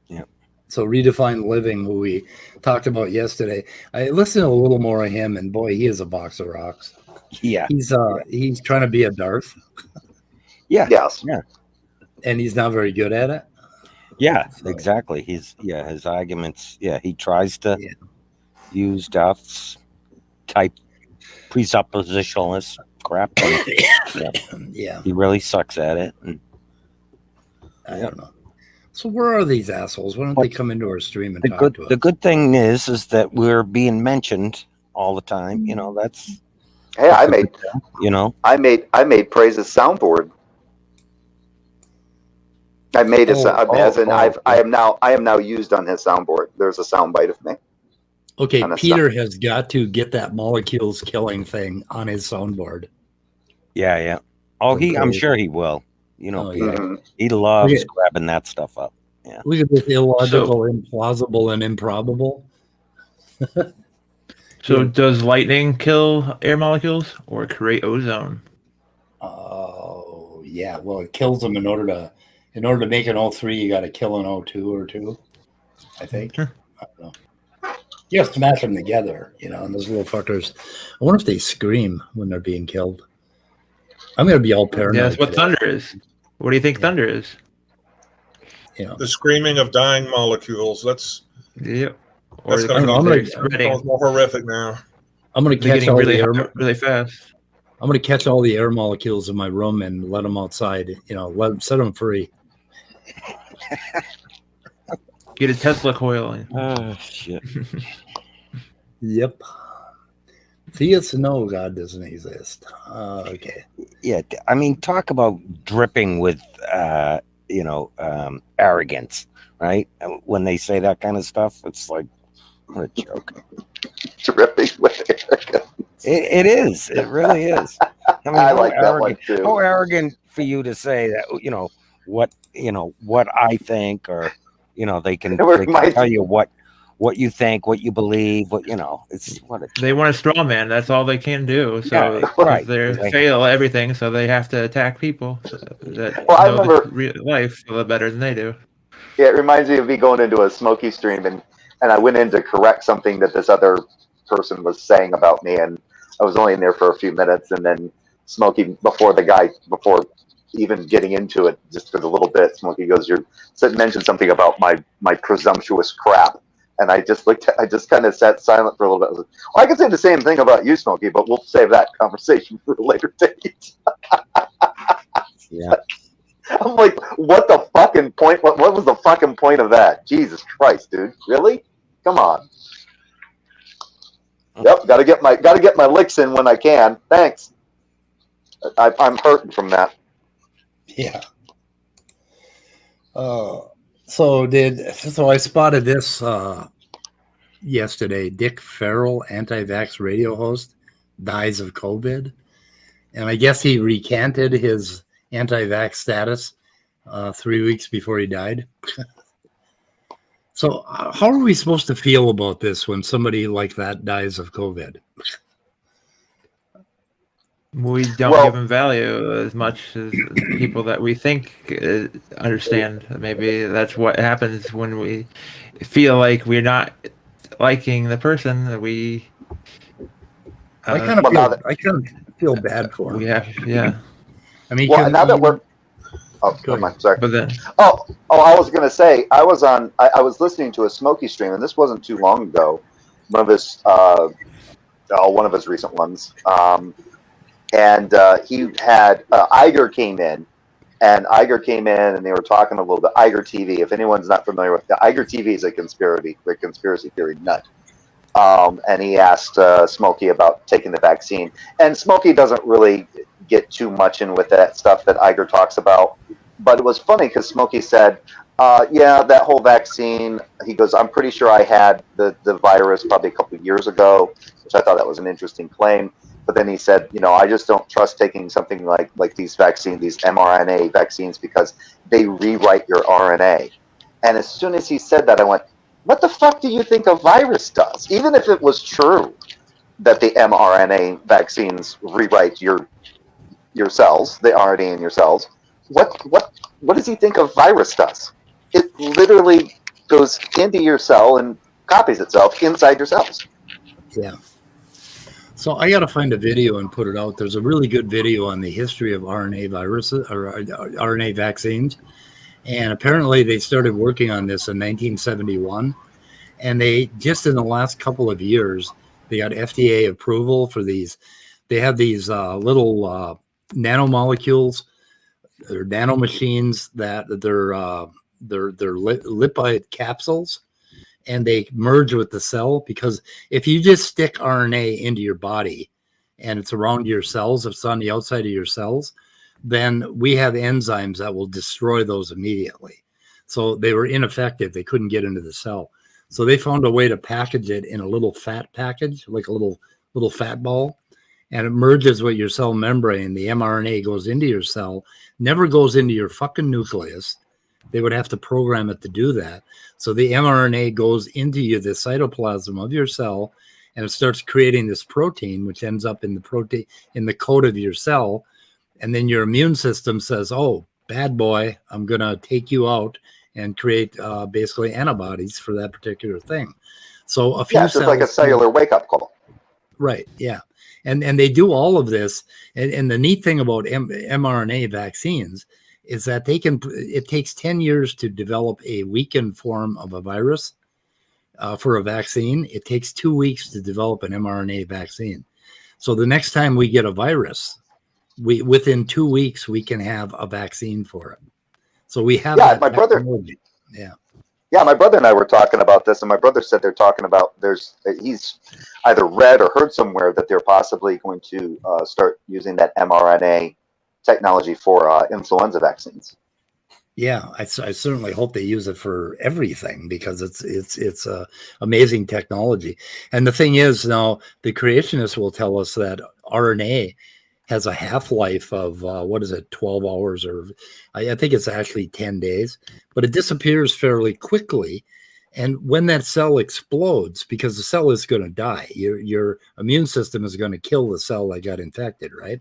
Yep. So Redefine Living, who we talked about yesterday. I listened to a little more of him, and boy, he is a box of rocks. Yeah. He's trying to be a Darth. Yeah. Yes. Yeah. And he's not very good at it. Yeah, exactly. His arguments. Yeah, he tries to use Darth's type presuppositionalist crap. Yeah. He really sucks at it. And, I don't know. So where are these assholes? Why don't they come into our stream and talk to us? The good thing is that we're being mentioned all the time. That's. Hey, I made Praise's soundboard. I made I am now used on his soundboard. There's a soundbite of me. Okay, Peter has got to get that molecules killing thing on his soundboard. Yeah. Oh, I'm sure he will. Peter, he loves grabbing that stuff up. Yeah. Look at this illogical, implausible, and improbable. So does lightning kill air molecules or create ozone? Oh, yeah. Well, it kills them in order to make an O3, you got to kill an O2 or two, I think. I don't know. You have to smash them together, and those little fuckers. I wonder if they scream when they're being killed. I'm going to be all paranoid. Yeah, that's what thunder is. What do you think thunder is? The screaming of dying molecules. That's Or that's going to be more horrific now. I'm going to catch all the air really fast. I'm going to catch all the air molecules in my room and let them outside. Set them free. Get a Tesla coil. Oh shit. Yep. Theists know God doesn't exist. Okay. Yeah, I mean, talk about dripping with, arrogance, right? When they say that kind of stuff, it's like, what a joke. Dripping with arrogance. It is. It really is. I mean, I like that one too. How arrogant for you to say that? What I think, or they can tell you what you think, what you believe, it's they want a straw man. That's all they can do. So they fail everything. So they have to attack people that I remember real life a little better than they do. Yeah, it reminds me of me going into a Smoky stream and I went in to correct something that this other person was saying about me, and I was only in there for a few minutes, and then Smokey, before even getting into it, just for the little bit, Smokey goes, mentioned something about my presumptuous crap. And I just kind of sat silent for a little bit. I was like, well, I could say the same thing about you, Smokey, but we'll save that conversation for a later date. Yeah. I'm like, what the fucking point? What was the fucking point of that? Jesus Christ, dude. Really? Come on. Yep, gotta get my licks in when I can. Thanks. I'm hurting from that. Yeah. So I spotted this yesterday. Dick Farrell, anti-vax radio host, dies of COVID, and I guess he recanted his anti-vax status 3 weeks before he died. So how are we supposed to feel about this when somebody like that dies of COVID? We don't give them value as much as people that we think understand. Maybe that's what happens when we feel like we're not liking the person that we. I kind of feel bad for him. We have, yeah. I mean, well, now that we're. Oh, never mind. Sorry. But then. Oh, I was gonna say I was listening to a Smokey stream, and this wasn't too long ago. One of his recent ones. And he had Iger came in, and they were talking a little bit. Iger TV, if anyone's not familiar with the Iger TV, is a conspiracy theory nut. And he asked Smokey about taking the vaccine, and Smokey doesn't really get too much in with that stuff that Iger talks about. But it was funny because Smokey said, "Yeah, that whole vaccine." He goes, "I'm pretty sure I had the virus probably a couple of years ago," which I thought that was an interesting claim. But then he said, I just don't trust taking something like these vaccines, these mRNA vaccines, because they rewrite your RNA. And as soon as he said that, I went, what the fuck do you think a virus does? Even if it was true that the mRNA vaccines rewrite your cells, the RNA in your cells, what does he think a virus does? It literally goes into your cell and copies itself inside your cells. Yeah. So I got to find a video and put it out. There's a really good video on the history of RNA viruses or RNA vaccines. And apparently they started working on this in 1971. And they just in the last couple of years, they got FDA approval for these. They have these little nanomolecules or nanomachines that they're lipid capsules. And they merge with the cell, because if you just stick RNA into your body and it's around your cells, if it's on the outside of your cells, then we have enzymes that will destroy those immediately. So they were ineffective. They couldn't get into the cell. So they found a way to package it in a little fat package, like a little fat ball, and it merges with your cell membrane. The mRNA goes into your cell, never goes into your fucking nucleus. They would have to program it to do that. So the mRNA goes into the cytoplasm of your cell, and it starts creating this protein, which ends up in the coat of your cell. And then your immune system says, "Oh, bad boy, I'm going to take you out and create basically antibodies for that particular thing." So a few it's just like a cellular wake-up call. Right. Yeah. And they do all of this. And the neat thing about mRNA vaccines is that it takes 10 years to develop a weakened form of a virus. For a vaccine, it takes 2 weeks to develop an mRNA vaccine. So the next time we get a virus, within 2 weeks, we can have a vaccine for it. So we have my brother. Yeah, my brother and I were talking about this, and my brother said they're talking about he's either read or heard somewhere that they're possibly going to start using that mRNA technology for influenza vaccines. Yeah, I certainly hope they use it for everything, because it's amazing technology. And the thing is, now the creationists will tell us that RNA has a half-life of 12 hours, or I think it's actually 10 days, but it disappears fairly quickly. And when that cell explodes, because the cell is going to die, your immune system is going to kill the cell that got infected, right?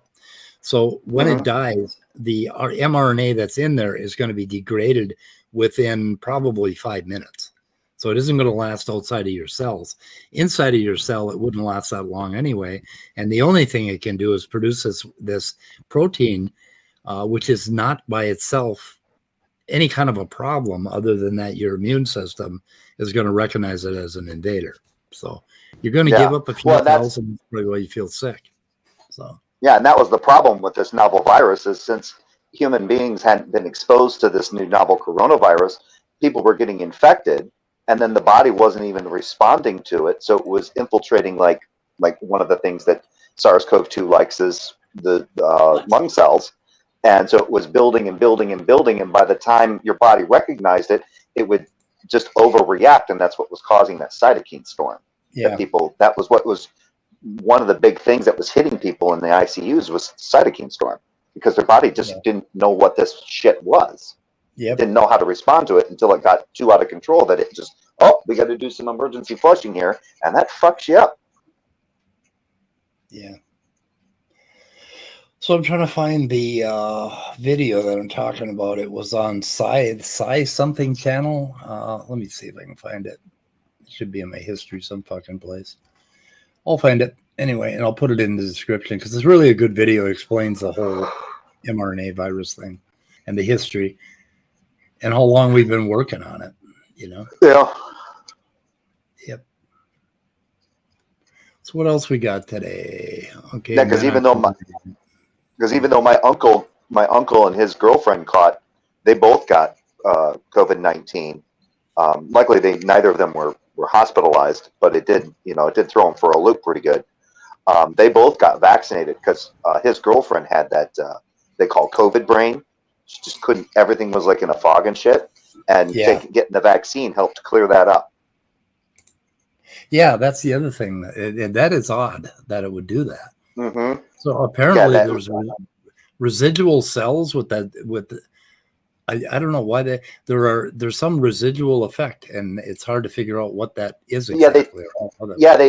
So when it dies, the mRNA that's in there is going to be degraded within probably 5 minutes. So it isn't going to last outside of your cells. Inside of your cell, it wouldn't last that long anyway. And the only thing it can do is produce this protein, which is not by itself any kind of a problem, other than that your immune system is going to recognize it as an invader. So you're going to give up a few cells, and that's probably why you feel sick. So yeah, and that was the problem with this novel virus, is since human beings hadn't been exposed to this new novel coronavirus, people were getting infected, and then the body wasn't even responding to it. So it was infiltrating like one of the things that SARS-CoV-2 likes is the lung cells. And so it was building and building and building. And by the time your body recognized it, it would just overreact. And that's what was causing that cytokine storm. yeah, That was what was one of the big things that was hitting people in the ICUs was cytokine storm, because their body just didn't know what this shit was. Didn't know how to respond to it until it got too out of control that it just, we got to do some emergency flushing here. And that fucks you up. Yeah. So I'm trying to find the video that I'm talking about. It was on Sci something channel. Let me see if I can find it. It should be in my history some fucking place. I'll find it anyway, and I'll put it in the description because it's really a good video. It explains the whole mRNA virus thing and the history and how long we've been working on it, you know? Yeah. Yep. So what else we got today? Okay. Yeah, because even though my uncle and his girlfriend they both got COVID-19. Luckily, neither of them were hospitalized, but it did throw them for a loop pretty good. They both got vaccinated because his girlfriend had that they call COVID brain. She just couldn't. Everything was like in a fog and shit. And getting the vaccine helped clear that up. Yeah, that's the other thing. That is odd that it would do that. Mm-hmm. So apparently there's residual cells with that. I don't know why there's some residual effect, and it's hard to figure out what that is exactly.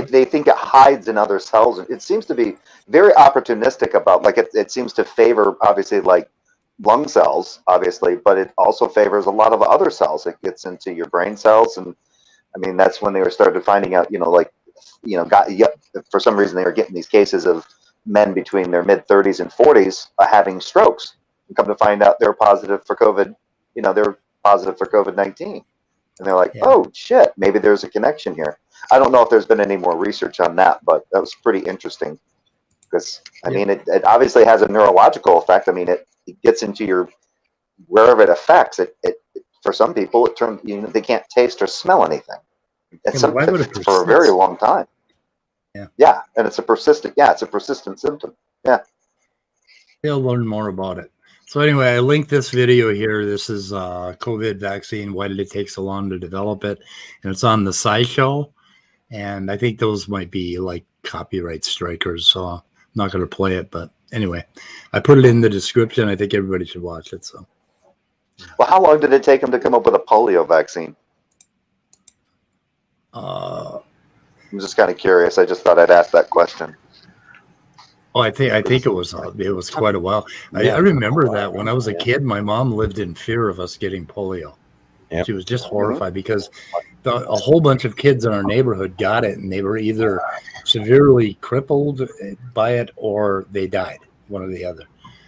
They think it hides in other cells. It seems to be very opportunistic about, like, it seems to favor obviously like lung cells, obviously, but it also favors a lot of other cells. It gets into your brain cells, and I mean that's when they started finding out, for some reason they were getting these cases of men between their mid 30s and 40s having strokes. And come to find out they're positive for COVID. They're positive for COVID-19, and they're like, "Oh shit, maybe there's a connection here." I don't know if there's been any more research on that, but that was pretty interesting because I mean, it obviously has a neurological effect. I mean, it gets into your wherever it affects. It for some people, it turns they can't taste or smell anything. It's for a very long time. Yeah, and it's a persistent symptom. Yeah, they'll learn more about it. So anyway, I linked this video here. This is COVID vaccine. Why did it take so long to develop it? And it's on the SciShow. And I think those might be like copyright strikers. So I'm not going to play it. But anyway, I put it in the description. I think everybody should watch it. So, well, how long did it take them to come up with a polio vaccine? I'm just kind of curious. I just thought I'd ask that question. Oh, I think it was quite a while. I remember that when I was a kid, my mom lived in fear of us getting polio. She was just horrified because a whole bunch of kids in our neighborhood got it, and they were either severely crippled by it or they died, one or the other.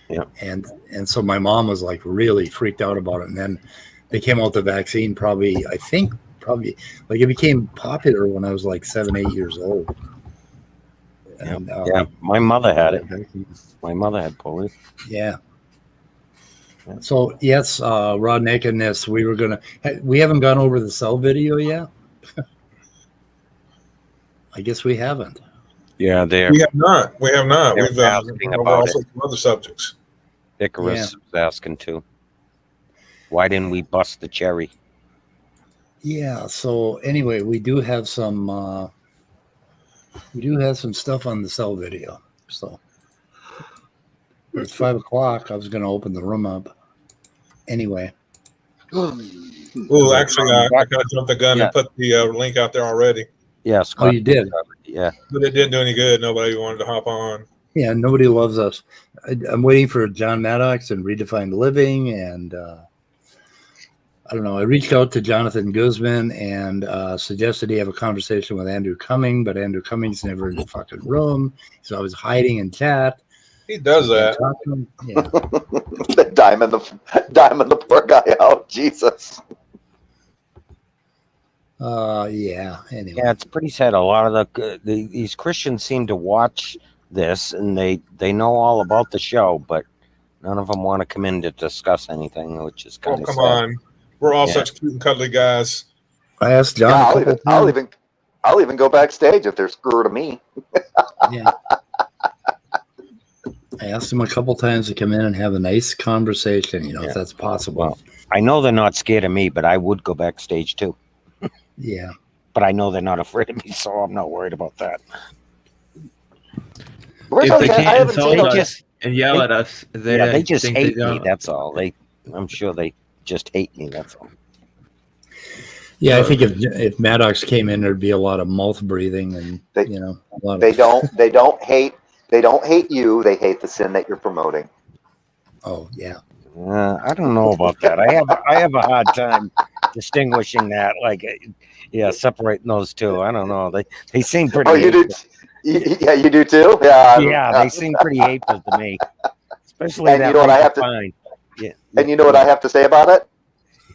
Yeah. And so my mom was like really freaked out about it. And then they came out with the vaccine probably like it became popular when I was like 7-8 years old. And, my mother had it. My mother had polio. Yeah. So yes, Rod Nakedness, we haven't gone over the cell video yet. I guess we haven't. Yeah, we have not. We've asking about also some other subjects. Icarus was asking too. Why didn't we bust the cherry? Yeah. So anyway, we do have some stuff on the cell video. So it's 5 o'clock. I was going to open the room up. Anyway. Oh, actually, I got to jump the gun and put the link out there already. Yes. Oh, you did? Yeah. But it didn't do any good. Nobody wanted to hop on. Yeah, nobody loves us. I'm waiting for John Maddox and Redefined Living and I don't know. I reached out to Jonathan Guzman and suggested he have a conversation with Andrew Cumming, but Andrew Cumming's never in the fucking room. He's always hiding in chat. He does that. Yeah. Diamond the poor guy out. Jesus. Yeah. Anyway. Yeah, it's pretty sad. A lot of these Christians seem to watch this, and they know all about the show, but none of them want to come in to discuss anything, which is kind of come sad. on. We're all such cute and cuddly guys. I asked John. Yeah, I'll even go backstage if they're screwed to me. Yeah. I asked him a couple times to come in and have a nice conversation, if that's possible. Well, I know they're not scared of me, but I would go backstage too. Yeah. But I know they're not afraid of me, so I'm not worried about that. If they can't insult us and yell at us, they just hate me. That's all. I'm sure they just hate me. That's all. Yeah, I think if Maddox came in, there'd be a lot of mouth breathing and a lot they don't hate you. They hate the sin that you're promoting. Oh yeah. I don't know about that. I have a hard time distinguishing that. Separating those two. I don't know. They seem pretty. Oh, you do. Yeah, you do too. Yeah. Yeah, they seem pretty hateful to me. Especially and that. You know what I have to find. Yeah. And you know what I have to say about it?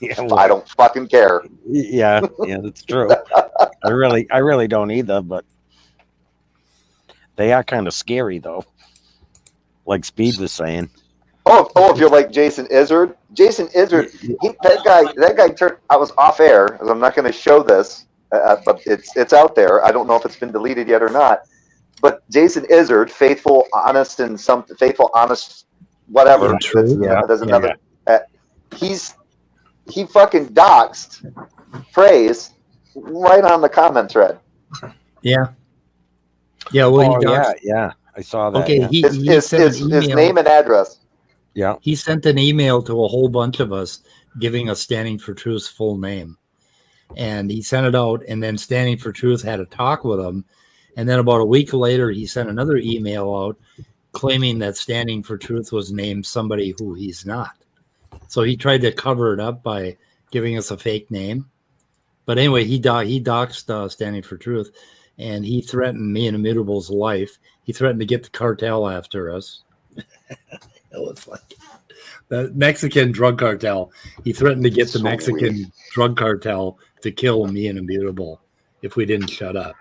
Yeah, I don't fucking care. Yeah, that's true. I really don't either, but they are kind of scary though. Like Speed was saying. Oh, if you're like Jason Izzard. That guy turned. I was off air, because I'm not going to show this, but it's out there. I don't know if it's been deleted yet or not. But Jason Izzard, faithful, honest, whatever. There's another. He fucking doxed praise right on the comment thread. Yeah. Yeah. Well, yeah. I saw that. Okay. Yeah. His name and address. Yeah. He sent an email to a whole bunch of us giving us Standing for Truth's full name. And he sent it out, and then Standing for Truth had a talk with him. And then about a week later, he sent another email out claiming that Standing for Truth was named somebody who he's not. So he tried to cover it up by giving us a fake name. But anyway, he doxed Standing for Truth, and he threatened me and Immutable's life. He threatened to get the cartel after us. It was like the Mexican drug cartel. He threatened to get the Mexican drug cartel to kill me and Immutable if we didn't shut up.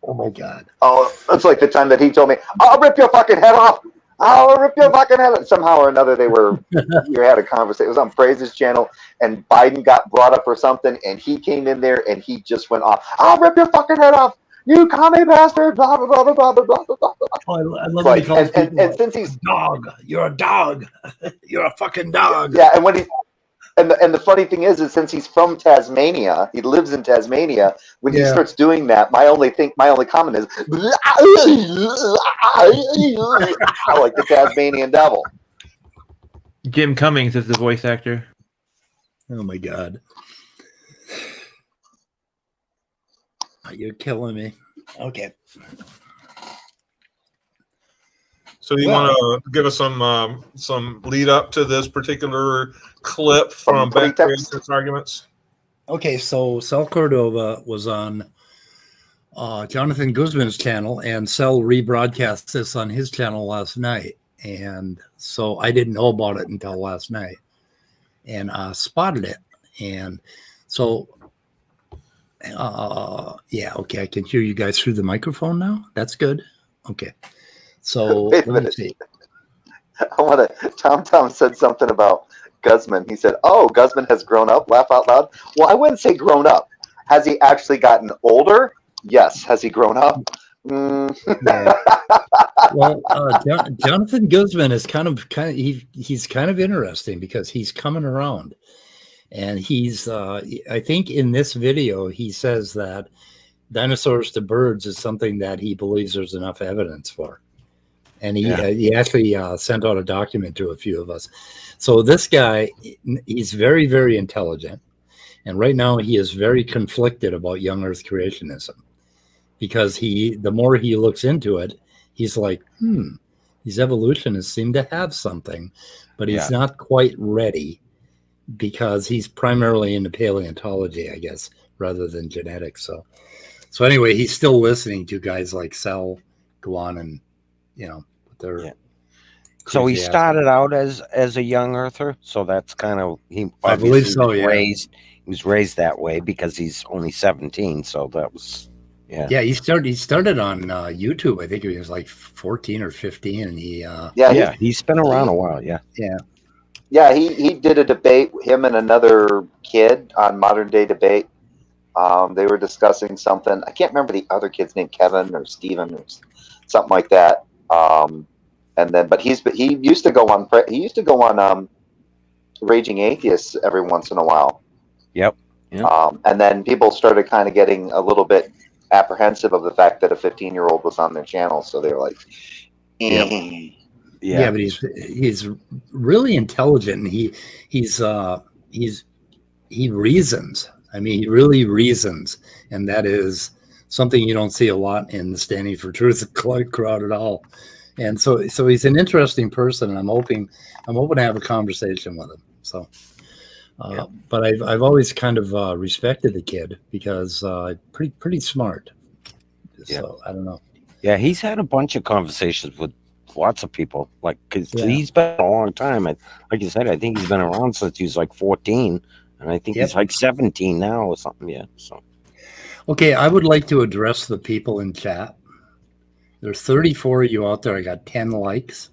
Oh my God. Oh, that's like the time that he told me, "I'll rip your fucking head off. I'll rip your fucking head off." Somehow or another, we had a conversation. It was on Praise's channel, and Biden got brought up or something, and he came in there and he just went off. "I'll rip your fucking head off. You commie bastard, blah, blah, blah, blah, blah, blah, blah, blah." Oh, I love like, and since he's dog, you're a dog. You're a fucking dog. Yeah, and when the funny thing is since he's from Tasmania, he lives in Tasmania. When he starts doing that, my only comment is, I like the Tasmanian devil. Jim Cummings is the voice actor. Oh my God. You're killing me. Okay. So you want to give us some lead up to this particular clip from Backtrace Arguments? Okay, so Sal Cordova was on Jonathan Guzman's channel, and Sal rebroadcast this on his channel last night. And so I didn't know about it until last night, and spotted it. And so okay, I can hear you guys through the microphone now. That's good. Okay, so let me see. Tom said something about Guzman. He said, "Oh, Guzman has grown up." Laugh out loud. Well, I wouldn't say grown up. Has he actually gotten older? Yes. Has he grown up? Yeah. Well, Jonathan Guzman is he's kind of interesting because he's coming around. And he's, I think in this video, he says that dinosaurs to birds is something that he believes there's enough evidence for. And he actually sent out a document to a few of us. So this guy, he's very, very intelligent. And right now he is very conflicted about young Earth creationism. Because the more he looks into it, he's like, these evolutionists seem to have something. But he's not quite ready because he's primarily into paleontology, I guess, rather than genetics. So anyway, he's still listening to guys like Cell go on and, their. Yeah. So he started out as a young earther. So that's kind of I believe so. Yeah. He was raised that way because he's only 17. So that was. Yeah. Yeah, he started on YouTube. I think he was like 14 or 15, and he's been around a while. Yeah. Yeah, he did a debate, him and another kid on Modern Day Debate. They were discussing something. I can't remember the other kid's name, Kevin or Steven or something like that. But he used to go on Raging Atheists every once in a while. Yep. And then people started kind of getting a little bit apprehensive of the fact that a 15-year-old was on their channel, so they were like, Yeah, but he's really intelligent, and he reasons. I mean, he really reasons, and that is something you don't see a lot in the Standing for Truth crowd at all. And so he's an interesting person, and I'm hoping to have a conversation with him. So, but I've always kind of respected the kid because pretty smart. So I don't know. Yeah, he's had a bunch of conversations with lots of people, because he's been a long time. Like you said, I think he's been around since he was like 14, and I think he's like 17 now or something. Yeah. So, okay, I would like to address the people in chat. There's 34 of you out there. I got 10 likes.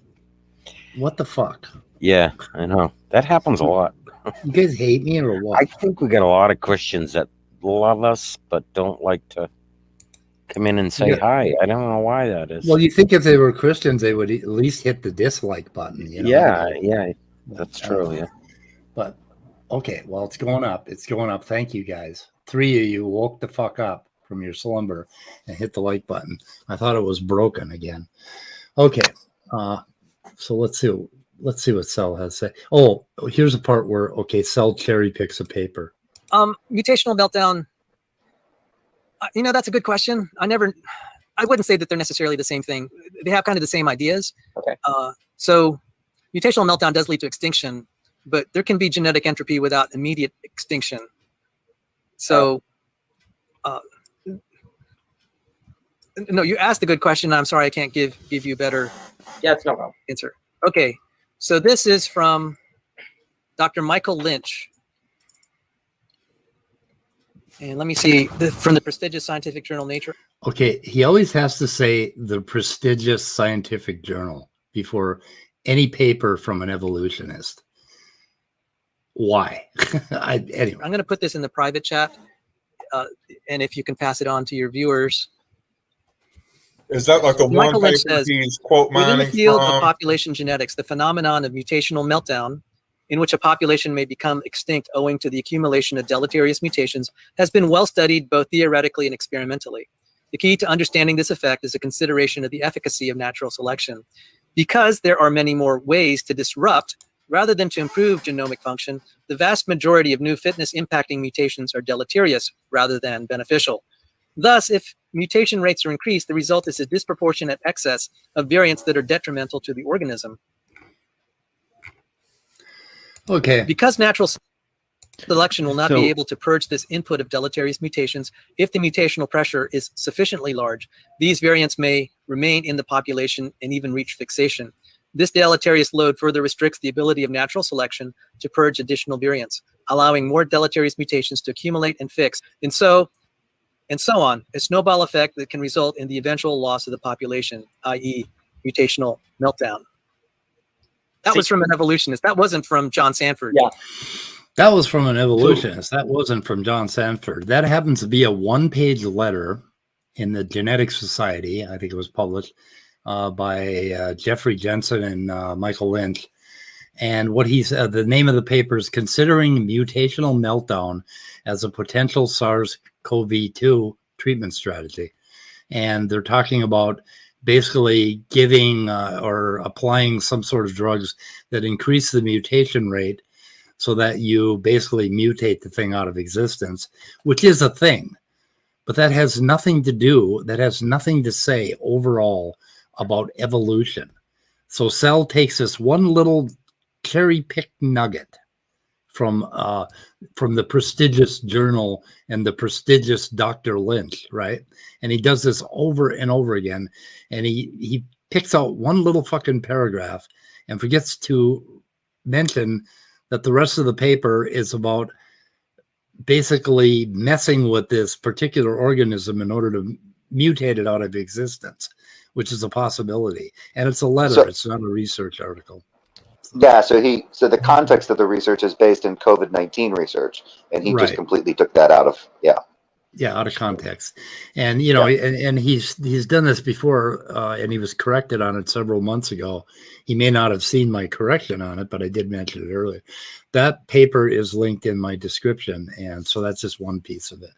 What the fuck? Yeah, I know that happens a lot. You guys hate me or what? I think we got a lot of Christians that love us but don't like to come in and say hi. I don't know why that is. Well, you think if they were Christians, they would at least hit the dislike button. Yeah, that's true. Yeah, but okay, well, it's going up. It's going up. Thank you, guys. 3 of you woke the fuck up from your slumber and hit the like button. I thought it was broken again. Okay, so let's see what Cell has to say. Oh, here's a part where Cell cherry picks a paper. Mutational meltdown. That's a good question. I wouldn't say that they're necessarily the same thing. They have kind of the same ideas. Okay. So mutational meltdown does lead to extinction, but there can be genetic entropy without immediate extinction. So, no, you asked a good question. I'm sorry, I can't give you a better answer. Okay. So this is from Dr. Michael Lynch. And let me see, from the prestigious scientific journal Nature. Okay, he always has to say the prestigious scientific journal before any paper from an evolutionist. Why? Anyway. I'm going to put this in the private chat, and if you can pass it on to your viewers. Is that like the Michael one Lynch paper says, he's quote mining within the field from? of population genetics, the phenomenon of mutational meltdown, in which a population may become extinct owing to the accumulation of deleterious mutations, has been well studied both theoretically and experimentally. The key to understanding this effect is a consideration of the efficacy of natural selection. Because there are many more ways to disrupt rather than to improve genomic function, the vast majority of new fitness impacting mutations are deleterious rather than beneficial. Thus, if mutation rates are increased, the result is a disproportionate excess of variants that are detrimental to the organism. Okay. Because natural selection will not be able to purge this input of deleterious mutations, if the mutational pressure is sufficiently large, these variants may remain in the population and even reach fixation. This deleterious load further restricts the ability of natural selection to purge additional variants, allowing more deleterious mutations to accumulate and fix, and so on, a snowball effect that can result in the eventual loss of the population, i.e. mutational meltdown. That was from an evolutionist. That wasn't from John Sanford. Yeah. That was from an evolutionist. That wasn't from John Sanford. That happens to be a one-page letter in the Genetic Society. I think it was published by Jeffrey Jensen and Michael Lynch. And what he said, the name of the paper is Considering Mutational Meltdown as a Potential SARS-CoV-2 Treatment Strategy. And they're talking about basically giving or applying some sort of drugs that increase the mutation rate so that you basically mutate the thing out of existence, which is a thing. But that has nothing to say overall about evolution. So Cell takes this one little cherry-picked nugget from the prestigious journal and the prestigious Dr. Lynch, right? And he does this over and over again, and he picks out one little fucking paragraph and forgets to mention that the rest of the paper is about basically messing with this particular organism in order to mutate it out of existence, which is a possibility. And it's a letter, So- it's not a research article. Yeah, so the context of the research is based in COVID-19 research, and he just Right. completely took that out of Out of context. And you know, and he's done this before, and he was corrected on it several months ago. He may not have seen my correction on it, but I did mention it earlier. That paper is linked in my description, and so that's just one piece of it.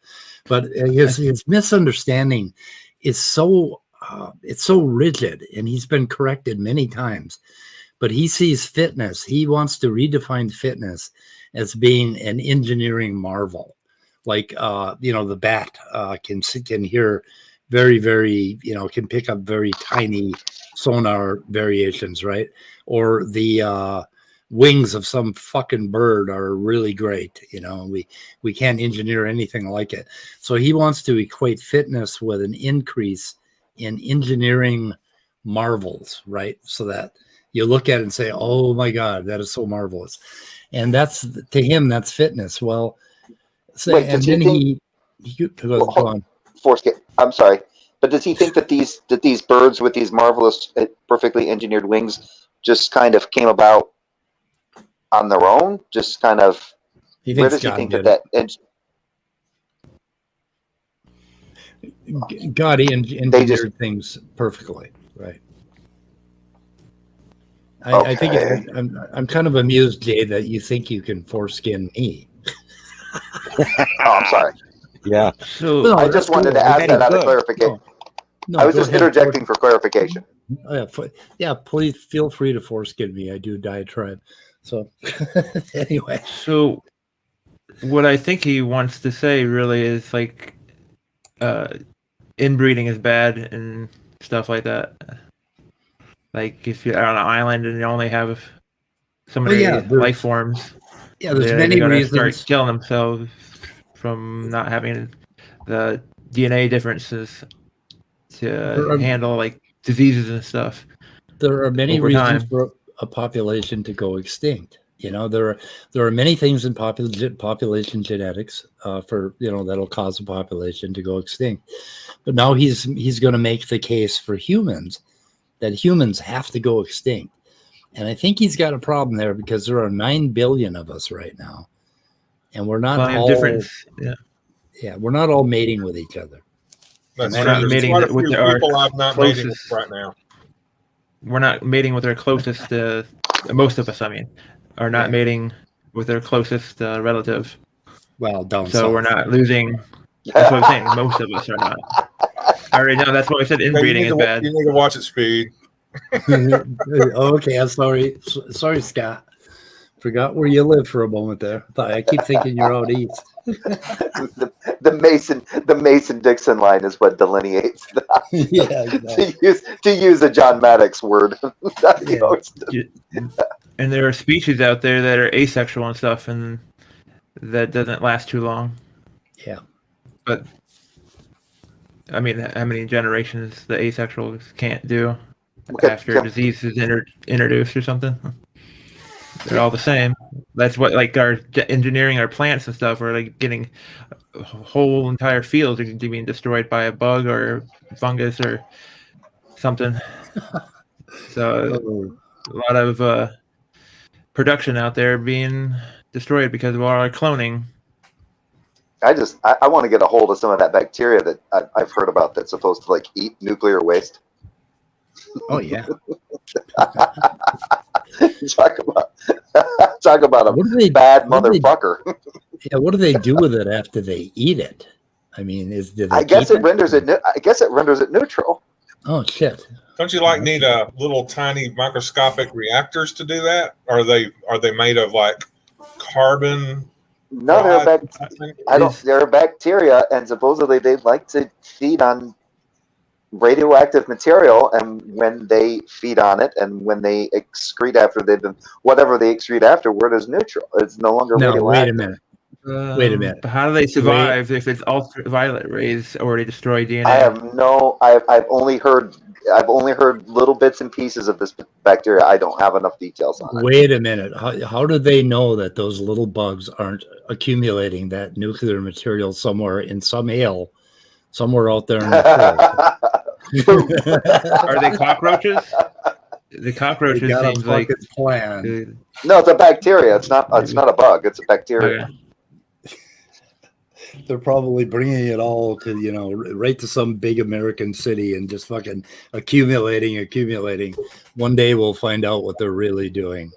But his misunderstanding is so it's so rigid, and he's been corrected many times. But he sees fitness. He wants to redefine fitness as being an engineering marvel. Like, the bat can hear very, very, can pick up very tiny sonar variations, right? Or the wings of some fucking bird are really great. We can't engineer anything like it. So he wants to equate fitness with an increase in engineering marvels, right? So that you look at it and say, oh my God, that is so marvelous. And that's, to him, that's fitness. Well, so, Wait, and does he then think- go on. foreskin. I'm sorry, but does he think that these birds with these marvelous, perfectly engineered wings just kind of came about on their own? Just kind of. He Where thinks does he God think did that? God engineered things perfectly, right? I think I'm kind of amused, Jay, that you think you can foreskin me. Oh, I'm sorry. Yeah. So No, I just wanted to ask that out of clarification. No, I was go just ahead. interjecting for clarification. Yeah, please feel free to foreskin me. I do diatribe. So anyway, So, what I think he wants to say really is like, inbreeding is bad and stuff like that. Like if you're on an island and you only have so many life forms, there's they're many gonna reasons. start killing themselves from not having the DNA differences to handle like diseases and stuff. There are many over reasons time. for a population to go extinct. There are many things in population genetics for that'll cause a population to go extinct. But now he's going to make the case for humans that humans have to go extinct, and I think he's got a problem there because there are 9 billion of us right now, and we're not all we're not all mating with each other. That's We're true. not There's mating quite a with few our people I'm not mating with closest- right now. We're not mating with our closest. Most of us, I mean, are not mating with their closest relative. Well, down So south. we're not losing. That's what I'm saying. Most of us are not. I already know. That's why I said inbreeding is bad. You need to watch it, Speed. Okay, I'm sorry. Sorry, Scott. Forgot where you live for a moment there. I keep thinking you're out east. The Mason Dixon line is what delineates that. Yeah, exactly. to use a John Maddox word. And there are species out there that are asexual and stuff, and that doesn't last too long. Yeah. But I mean, how many generations the asexuals can't do after a disease is introduced or something? They're all the same. That's what, like, our engineering our plants and stuff are like getting whole entire fields are being destroyed by a bug or fungus or something. So a lot of production out there being destroyed because of all our cloning. I want to get a hold of some of that bacteria that I've heard about that's supposed to like eat nuclear waste. Oh yeah. Talk about a bad motherfucker. What do they do with it after they eat it? I mean, I guess it renders it neutral. Oh shit! Don't you need little tiny microscopic reactors to do that? Are they made of like carbon? No, they're bacteria, and supposedly they like to feed on radioactive material, and when they feed on it and when they excrete after they've been, whatever they excrete afterward is neutral. It's no longer No, radioactive. wait a minute. Wait a minute. But how do they survive if it's ultraviolet rays already destroy DNA? I have no. I've only heard little bits and pieces of this bacteria. I don't have enough details on it. Wait a minute. How do they know that those little bugs aren't accumulating that nuclear material somewhere in some hill, somewhere out there in the forest? Are they cockroaches? The cockroaches They got a seems like fucking plan. No, it's a bacteria. It's not a bug. It's a bacteria. Okay. They're probably bringing it all to, right to some big American city and just fucking accumulating. One day we'll find out what they're really doing.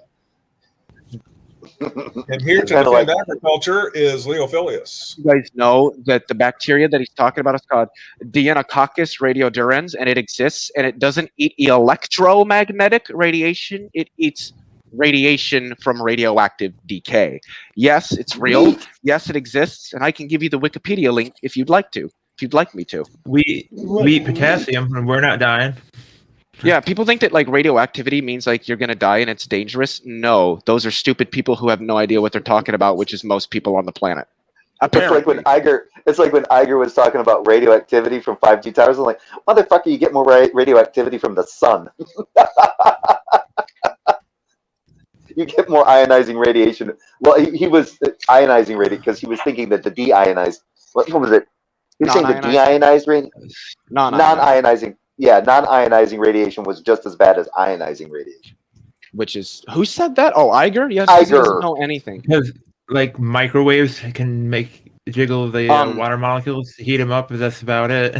And here to defend agriculture is Leophilius. You guys know that the bacteria that he's talking about is called Deinococcus radiodurans, and it exists, and it doesn't eat electromagnetic radiation. It eats radiation from radioactive decay. Yes, it's real. Yes, it exists, and I can give you the Wikipedia link if you'd like to. If you'd like me to. We eat potassium and we're not dying. Yeah, people think that like radioactivity means like you're gonna die and it's dangerous. No, those are stupid people who have no idea what they're talking about, which is most people on the planet. It's like when Iger was talking about radioactivity from 5G towers. I'm like, motherfucker, you get more radioactivity from the sun. You get more ionizing radiation. Well, he was ionizing radiation because he was thinking that the deionized. What was it? He was saying the deionized radiation. Non-ionizing. Yeah, non-ionizing radiation was just as bad as ionizing radiation. Which is who said that? Oh, Iger. Yes, Iger. He doesn't know anything. Because like microwaves can jiggle the water molecules, heat them up. That's about it,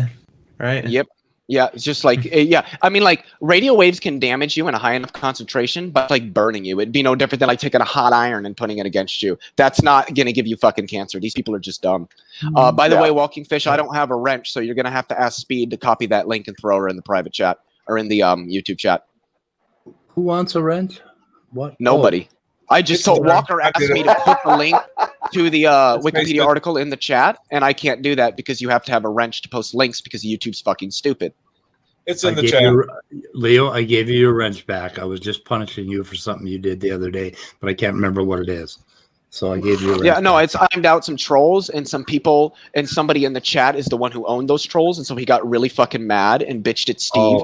right? Yep. Yeah, it's just like, yeah. I mean, like, radio waves can damage you in a high enough concentration, but like burning you. It'd be no different than like taking a hot iron and putting it against you. That's not going to give you fucking cancer. These people are just dumb. By the way, Walking Fish, I don't have a wrench, so you're going to have to ask Speed to copy that link and throw her in the private chat or in the YouTube chat. Who wants a wrench? What? Nobody. I just told Walker asked me to put the link to the Wikipedia article in the chat, and I can't do that because you have to have a wrench to post links because YouTube's fucking stupid. It's in the chat. Leo, I gave you your wrench back. I was just punishing you for something you did the other day, but I can't remember what it is. So I gave you a wrench back. I aimed out some trolls and some people, and somebody in the chat is the one who owned those trolls, and so he got really fucking mad and bitched at Steve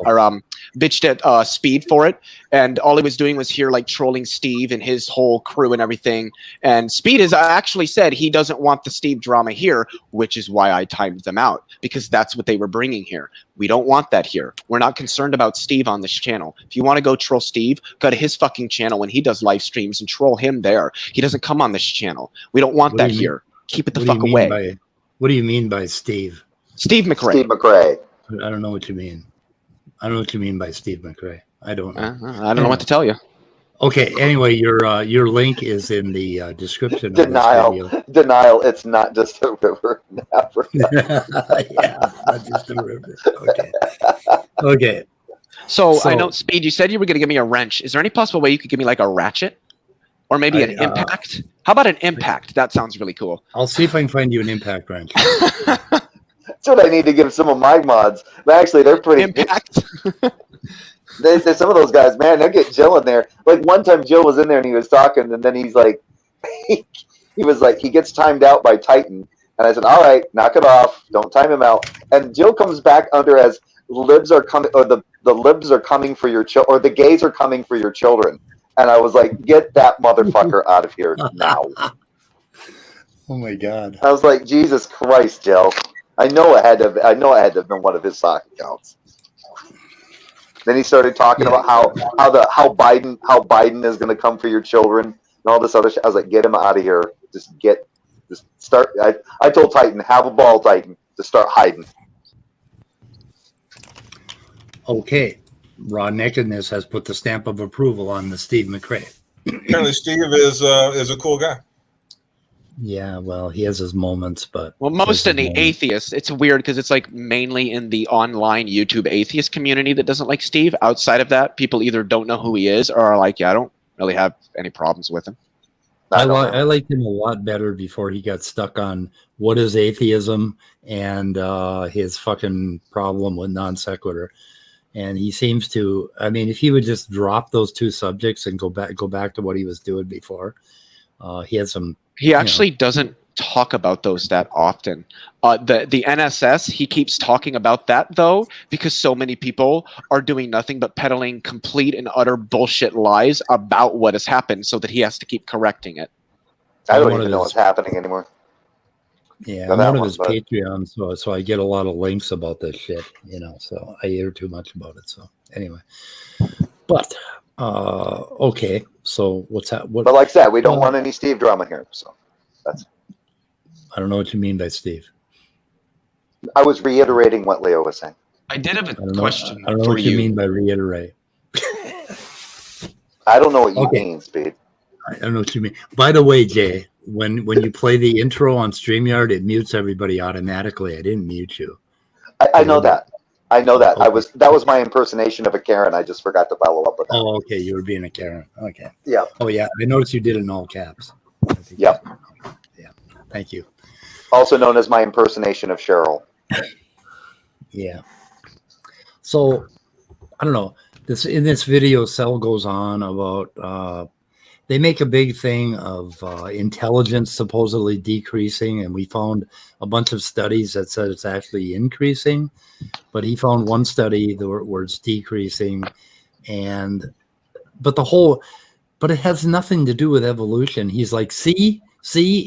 bitched at Speed for it. And all he was doing was here like trolling Steve and his whole crew and everything. And Speed has actually said he doesn't want the Steve drama here, which is why I timed them out, because that's what they were bringing here. We don't want that here. We're not concerned about Steve on this channel. If you want to go troll Steve, go to his fucking channel when he does live streams and troll him there. He doesn't come on this channel. We don't want that here. Keep it the fuck away. What do you mean by Steve? Steve McRae. Steve McRae. I don't know what you mean. I don't know what you mean by Steve McRae. I don't know. I don't know what to tell you. Okay. Anyway, your link is in the description. Denial. Of this Denial. It's not just a river. Yeah, not just a river. Okay. Okay. So I know, Speed, you said you were going to give me a wrench. Is there any possible way you could give me like a ratchet? Or maybe an impact? How about an impact? That sounds really cool. I'll see if I can find you an impact wrench. That's what I need to give some of my mods. But actually, they're pretty impact. Some of those guys, man, they'll get Jill in there. Like one time, Jill was in there and he was talking, and then he's like, he was like, he gets timed out by Titan, and I said, all right, knock it off, don't time him out. And Jill comes back under as libs are coming, or the libs are coming for your children, or the gays are coming for your children. And I was like, get that motherfucker out of here now. Oh my God. I was like, Jesus Christ, Jill. I know it had to have been one of his sock accounts. Then he started talking about how Biden is going to come for your children and all this other shit. I was like, get him out of here. Just start. I told Titan, have a ball, Titan, to start hiding. Okay, Raw Nakedness has put the stamp of approval on the Steve McRae. Apparently, Steve is a cool guy. Yeah, well, he has his moments, but most of the atheists, it's weird because it's like mainly in the online YouTube atheist community that doesn't like Steve. Outside of that, people either don't know who he is or are like, yeah, I don't really have any problems with him. I liked him a lot better before he got stuck on what is atheism and his fucking problem with non sequitur. And he seems to. I mean, if he would just drop those two subjects and go back to what he was doing before, he had some. He actually doesn't talk about those that often. The NSS, he keeps talking about that though, because so many people are doing nothing but peddling complete and utter bullshit lies about what has happened, so that he has to keep correcting it. I don't even know what's happening anymore. Yeah, I'm one of his Patreons, so I get a lot of links about this shit, so I hear too much about it. So anyway, but okay, so what's that? But like I said, we don't want any Steve drama here, so that's. I don't know what you mean by Steve. I was reiterating what Leo was saying. I did have a question. I don't know what you mean by reiterate. I don't know what you mean, Speed. I don't know what you mean. By the way, Jay, when you play the intro on StreamYard, it mutes everybody automatically. I didn't mute you. I know that. I know that. That was my impersonation of a Karen. I just forgot to follow up with that. Oh, okay. You were being a Karen. Okay. Yeah. Oh, yeah. I noticed you did it in all caps. Yep. Yeah. Thank you. Also known as my impersonation of Cheryl. Yeah. So, I don't know. In this video, Cell goes on about they make a big thing of intelligence supposedly decreasing, and we found a bunch of studies that said it's actually increasing, but he found one study where it's decreasing, but it has nothing to do with evolution. He's like, see,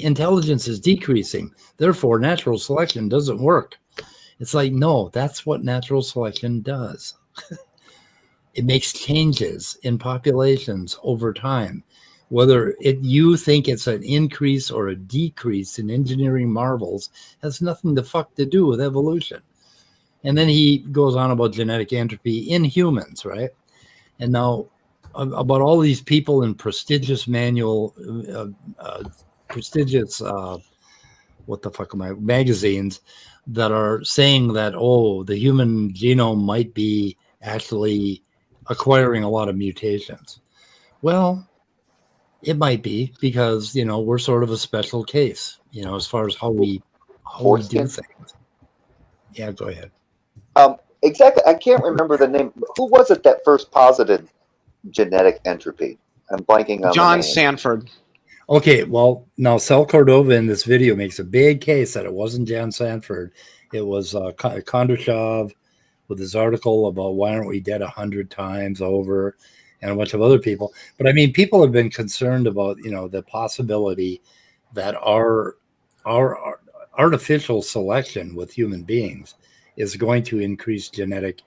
intelligence is decreasing, therefore natural selection doesn't work. It's like, no, that's what natural selection does. It makes changes in populations over time. Whether you think it's an increase or a decrease in engineering marvels has nothing to do with evolution. And then he goes on about genetic entropy in humans, right? And now about all these people in prestigious magazines that are saying that, the human genome might be actually acquiring a lot of mutations. Well, it might be because, we're sort of a special case, as far as how we do things. Yeah, go ahead. Exactly. I can't remember the name. Who was it that first posited genetic entropy? I'm blanking on John the name. Sanford. Okay, well, now Sal Cordova in this video makes a big case that it wasn't John Sanford. It was Kondratyev with his article about why aren't we dead 100 times over, and a bunch of other people. But I mean, people have been concerned about, the possibility that our artificial selection with human beings is going to increase genetic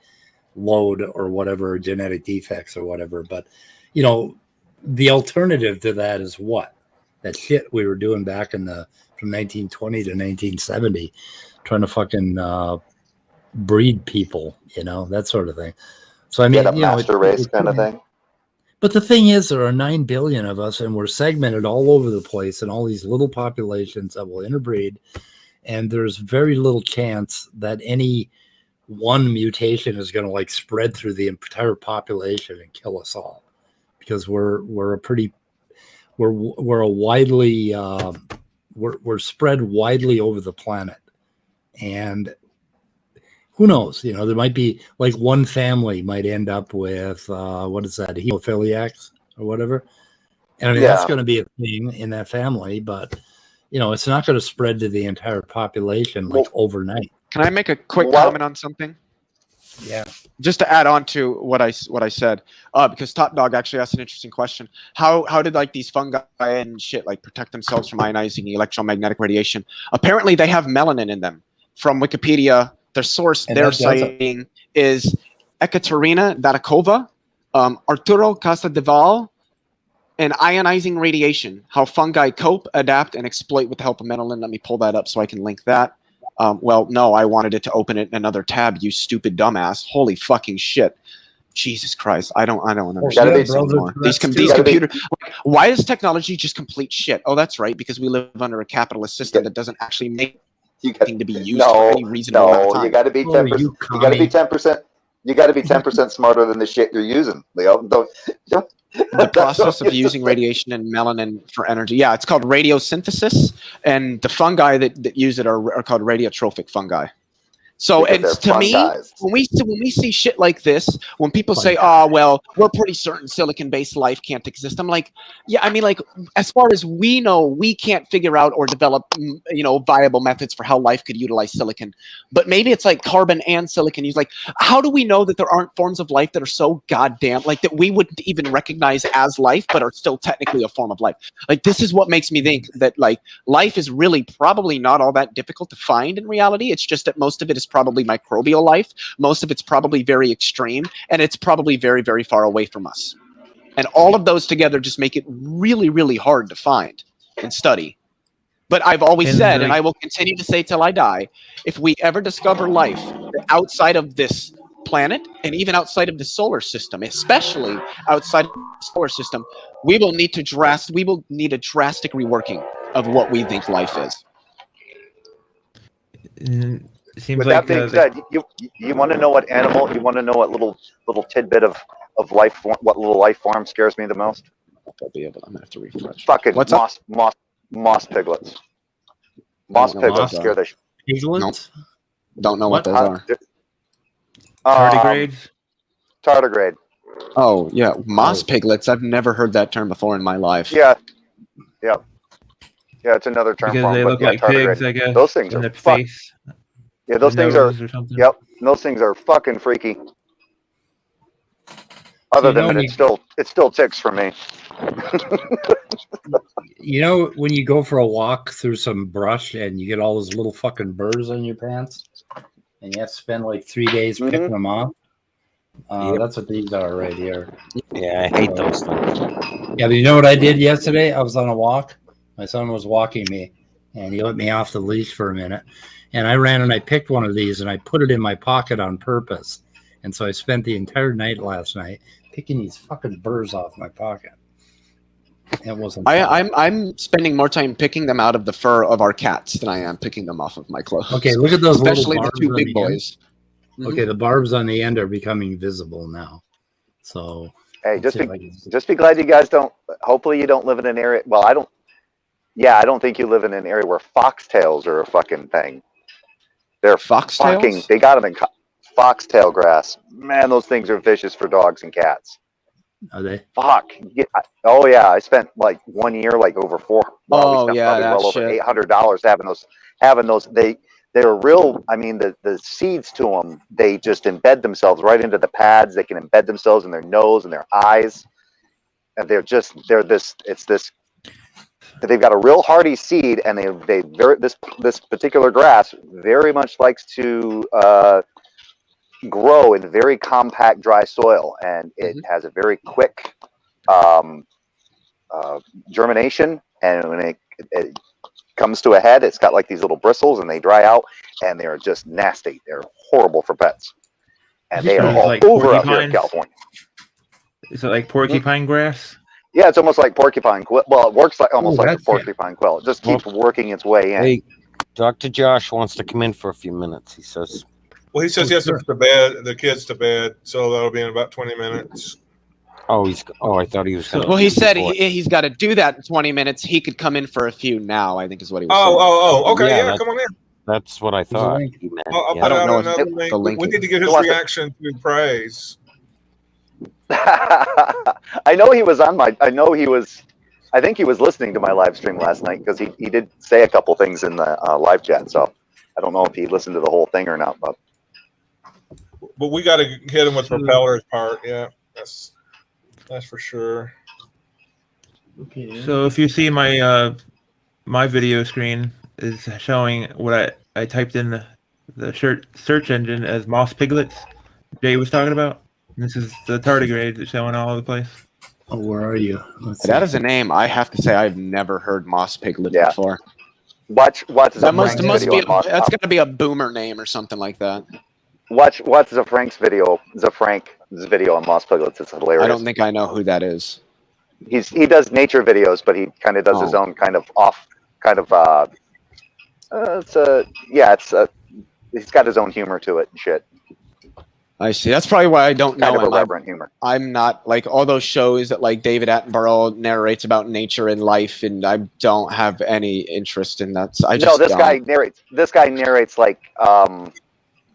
load or whatever, genetic defects or whatever. But, the alternative to that is what? That shit we were doing back from 1920 to 1970, trying to fucking breed people, that sort of thing. So I mean, a master race kind of thing. But the thing is, there are 9 billion of us, and we're segmented all over the place in all these little populations that will interbreed. And there's very little chance that any one mutation is going to spread through the entire population and kill us all, because we're spread widely over the planet. And who knows? There might be one family might end up with what is that, hemophiliacs or whatever. And I mean, that's going to be a thing in that family, but it's not going to spread to the entire population overnight. Can I make a quick comment on something? Yeah. Just to add on to what I said, because Top Dog actually asked an interesting question. How did these fungi and shit protect themselves from ionizing electromagnetic radiation? Apparently, they have melanin in them. From Wikipedia, their source they're citing is Ekaterina Darakova, Arturo Casadeval, and ionizing radiation. How fungi cope, adapt, and exploit with the help of melanin. Let me pull that up so I can link that. Well, no, I wanted it to open it in another tab, you stupid dumbass. Holy fucking shit. Jesus Christ. I don't understand this anymore. These computers. Why is technology just complete shit? Oh, that's right, because we live under a capitalist system that doesn't actually make anything to be used for any reasonable amount of time. You got to be 10%. You got to be 10%. You got to be 10% smarter than the shit you're using, Leo. The process of using radiation and melanin for energy. Yeah, it's called radiosynthesis, and the fungi that use it are called radiotrophic fungi. So, Because and they're to fun me, guys. when we see shit like this, when people Fun say, guy. "Oh, well, we're pretty certain silicon-based life can't exist," I'm like, yeah, I mean, like, as far as we know, we can't figure out or develop, viable methods for how life could utilize silicon. But maybe it's like carbon and silicon use. Like, how do we know that there aren't forms of life that are so goddamn like that we wouldn't even recognize as life, but are still technically a form of life? Like, this is what makes me think that like life is really probably not all that difficult to find in reality. It's just that most of it is probably microbial life. Most of it's probably very extreme, and it's probably very, very far away from us. And all of those together just make it really, really hard to find and study. But I've always And, said, like- and I will continue to say till I die, if we ever discover life outside of this planet and even outside of the solar system, especially outside of the solar system, we will need a drastic reworking of what we think life is. It seems With like that being said, you want to know what animal? You want to know what little tidbit of life form? What little life form scares me the most? I'll be able. I'm gonna have to refresh. Fucking What's up? moss piglets. Moss Don't know what piglets those scare are. the. Piglets? Don't know what those Huh? are. tardigrades. Tardigrade. Oh yeah, moss piglets. I've never heard that term before in my life. Yeah. Yeah, it's another term Because for they them. look But yeah, like tardigrade. pigs, I guess. Those things in are the fuck. face. Yeah, those the things are. nose or something. Yep, those things are fucking freaky. Other You know, than when that, it still ticks for me. You know, when you go for a walk through some brush and you get all those little fucking burrs on your pants, and you have to spend like 3 days picking them off. Yep. That's what these are right here. Yeah, I hate those things. Yeah, but you know what I did yesterday? I was on a walk. My son was walking me, and he let me off the leash for a minute. And I ran and I picked one of these and I put it in my pocket on purpose. And so I spent the entire night last night picking these fucking burrs off my pocket. It wasn't fun. I'm spending more time picking them out of the fur of our cats than I am picking them off of my clothes. Okay, look at those especially little the barbs two on big the boys. Okay, the barbs on the end are becoming visible now. So Hey, let's see if I can- just be glad you guys don't. Hopefully, you don't live in an area. Well, I don't. Yeah, I don't think you live in an area where foxtails are a fucking thing. They're Foxtails? fucking. They got them in foxtail grass. Man, those things are vicious for dogs and cats. Are they? Fuck. Yeah. Oh yeah, I spent like 1 year, like over four. Well, we spent probably that well over shit. $800 having those. They're real. I mean, the seeds to them, they just embed themselves right into the pads. They can embed themselves in their nose and their eyes, and they're this. It's this. They've got a real hardy seed, and this particular grass very much likes to grow in very compact, dry soil, and it has a very quick germination. And when it comes to a head, it's got like these little bristles, and they dry out, and they're just nasty. They're horrible for pets, and they are all like over up here in porcupines? California. Is it like porcupine grass? Yeah, it's almost like porcupine quill. Well, it works like almost like a that's- porcupine quill. It just keeps working its way in. Hey, Dr. Josh wants to come in for a few minutes. He says, Well, he says he has to put the kids to bed, so that'll be in about 20 minutes. I thought he was going to. Well, he said he's got to do that in 20 minutes. He could come in for a few now, I think is what he was saying. Okay, Yeah, yeah, come on in. That's what I thought. link. he meant. I'll Yeah. put don't out know if another the link. link We is- need to get his Who wants it? reaction to praise. I know he was on my. I think he was listening to my live stream last night because he did say a couple things in the live chat. So I don't know if he listened to the whole thing or not. But we got to hit him with propellers part. Yeah, that's for sure. Okay. So if you see my my video screen is showing what I typed in the search engine as moss piglets Jay was talking about. This is the tardigrades that's showing all over the place. Oh, where are you? Let's That see. is a name. I have to say I've never heard moss piglet Yeah. before. Watch That Zafrank's must video be on that's got to be a boomer name or something like that. watch Zafrank's video on moss piglets. It's hilarious. I don't think I know who that is. He does nature videos, but he kind of does his own kind of he's got his own humor to it and shit. I see. That's probably why I don't Kind know of him. irreverent humor. I'm not like all those shows that like David Attenborough narrates about nature and life, and I don't have any interest in that. So I just This don't. guy narrates. This guy narrates like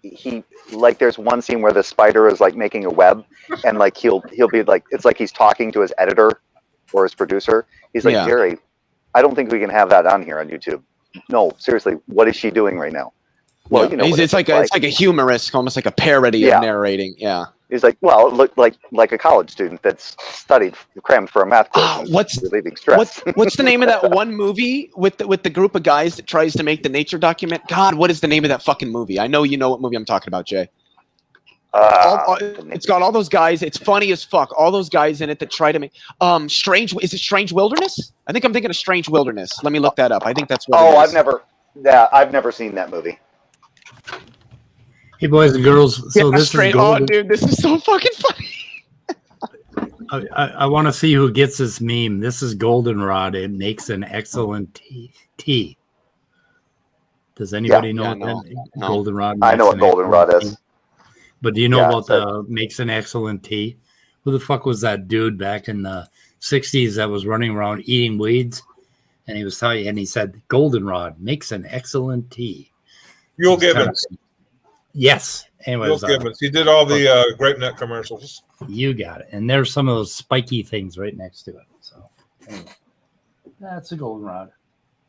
he like there's one scene where the spider is like making a web, and like he'll be like it's like he's talking to his editor or his producer. He's like, Yeah. Jerry, I don't think we can have that on here on YouTube. No, seriously, what is she doing right now? Well, Yeah. you know, what it's like a humorous, almost like a parody Yeah. of narrating. Yeah. He's like, well, it looked like a college student that's studied, crammed for a math course. And What's relieving stress? what's the name of that one movie with the group of guys that tries to make the nature document? God, what is the name of that fucking movie? I know you know what movie I'm talking about, Jay. It's got all those guys. It's funny as fuck. All those guys in it that try to make Strange. Is it Strange Wilderness? I think I'm thinking of Strange Wilderness. Let me look that up. I think that's what. Oh, it I've is. never seen that movie. Hey, boys and girls. So Yeah, this Strange. is Oh, golden. dude, this is so fucking funny. I want to see who gets this meme. This is goldenrod. It makes an excellent tea. Does anybody know what no. goldenrod? I know what makes an goldenrod excellent is. tea? But do you know Yeah, about so- the makes an excellent tea? Who the fuck was that dude back in the 60s that was running around eating weeds? And he was telling you, and he said, goldenrod makes an excellent tea. Yul It's kind of- Gibbons. Yes. Anyways, Yul Gibbons. He did all the Grape Nut commercials. you got it. And there's some of those spiky things right next to it. So anyway, that's a goldenrod.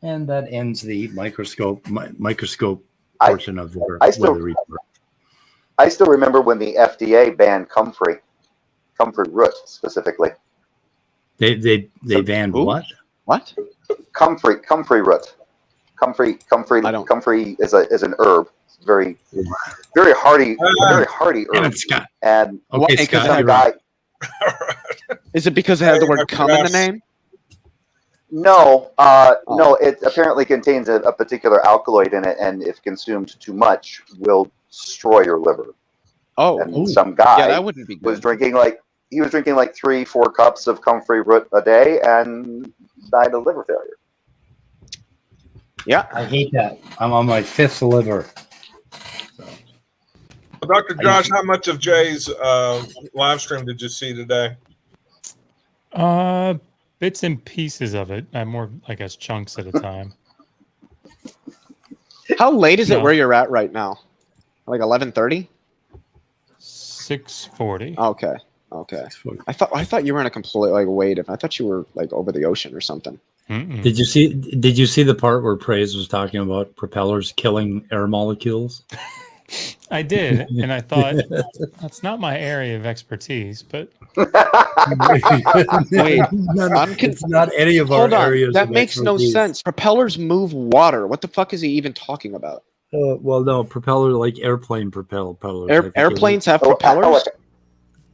And that ends the microscope portion of the weather report. I still remember when the FDA banned comfrey root specifically. They banned who? what? What? Comfrey root. Comfrey is an herb. It's very hardy, very hardy Damn herb. it, Scott. And Okay, Why? Scott, some you're guy, right. Is it because it has the word Dr. "cum" in the Ross. name? no, it apparently contains a particular alkaloid in it, and if consumed too much, will destroy your liver. Oh, And some guy yeah, that wouldn't be good. was drinking like 3-4 cups of comfrey root a day and died of liver failure. Yeah. I hate that. I'm on my fifth liver. Dr. Josh, how much of Jay's live stream did you see today? Bits and pieces of it. I'm more, I guess, chunks at a time. How late is it No. where you're at right now? Like 11:30? 6:40. Okay. I thought you were in a complete like wait. I thought you were like over the ocean or something. Mm-mm. Did you see the part where Praise was talking about propellers killing air molecules? I did, and I thought that's not my area of expertise, but Wait, it's not any of our hold on. areas. That of makes no expertise. sense. Propellers move water. What the fuck is he even talking about? Well, no, propeller like airplane propellers. I think it was. Airplanes have Oh, propellers?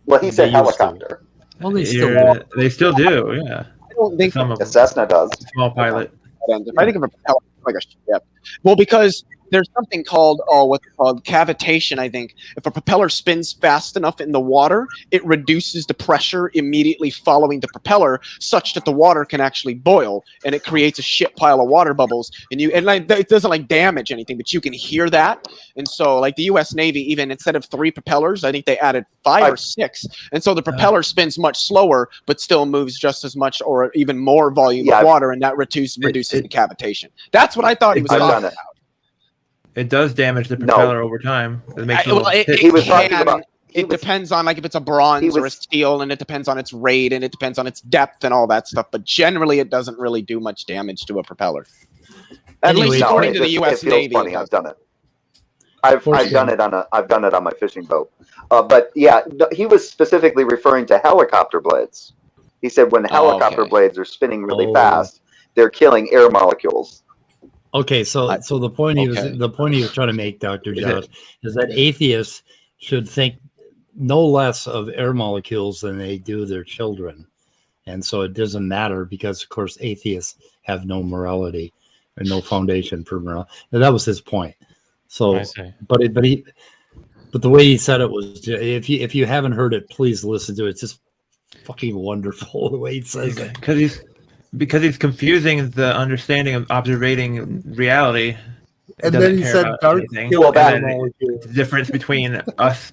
Well, he said They used to. helicopter. Well, they still. They still do, yeah. I don't think Some of The them. Cessna does. Small pilot. If I think of a propeller like a ship. Well, because there's something called what's it called cavitation. I think if a propeller spins fast enough in the water, it reduces the pressure immediately following the propeller, such that the water can actually boil, and it creates a shit pile of water bubbles. It doesn't like damage anything, but you can hear that. And so, like the U.S. Navy, even instead of 3 propellers, I think they added 5 or 6, and so the propeller spins much slower, but still moves just as much or even more volume Yeah, of water, and that reduces the cavitation. That's what I thought he was I've talking done about. it. It does damage the propeller over time. It makes He was talking can. about. It depends on like if it's a bronze or a steel, and it depends on its rate, and it depends on its depth and all that stuff. But generally, it doesn't really do much damage to a propeller. At Anyway, least no, according to the It U.S. feels Navy. funny. I've done it. I've Fortunately. done it on my fishing boat. But yeah, he was specifically referring to helicopter blades. He said when helicopter okay. blades are spinning really Oh. fast, they're killing air molecules. Okay, so the point he okay. was trying to make, Dr. Josh, is that atheists should think no less of air molecules than they do their children. And so it doesn't matter because, of course, atheists have no morality and no foundation for morality. And that was his point. So, I see. but the way he said it was, if you haven't heard it, please listen to it. It's just fucking wonderful the way he says it. Because he's confusing the understanding of observing reality. And then he said dark kill Well, that- the difference between us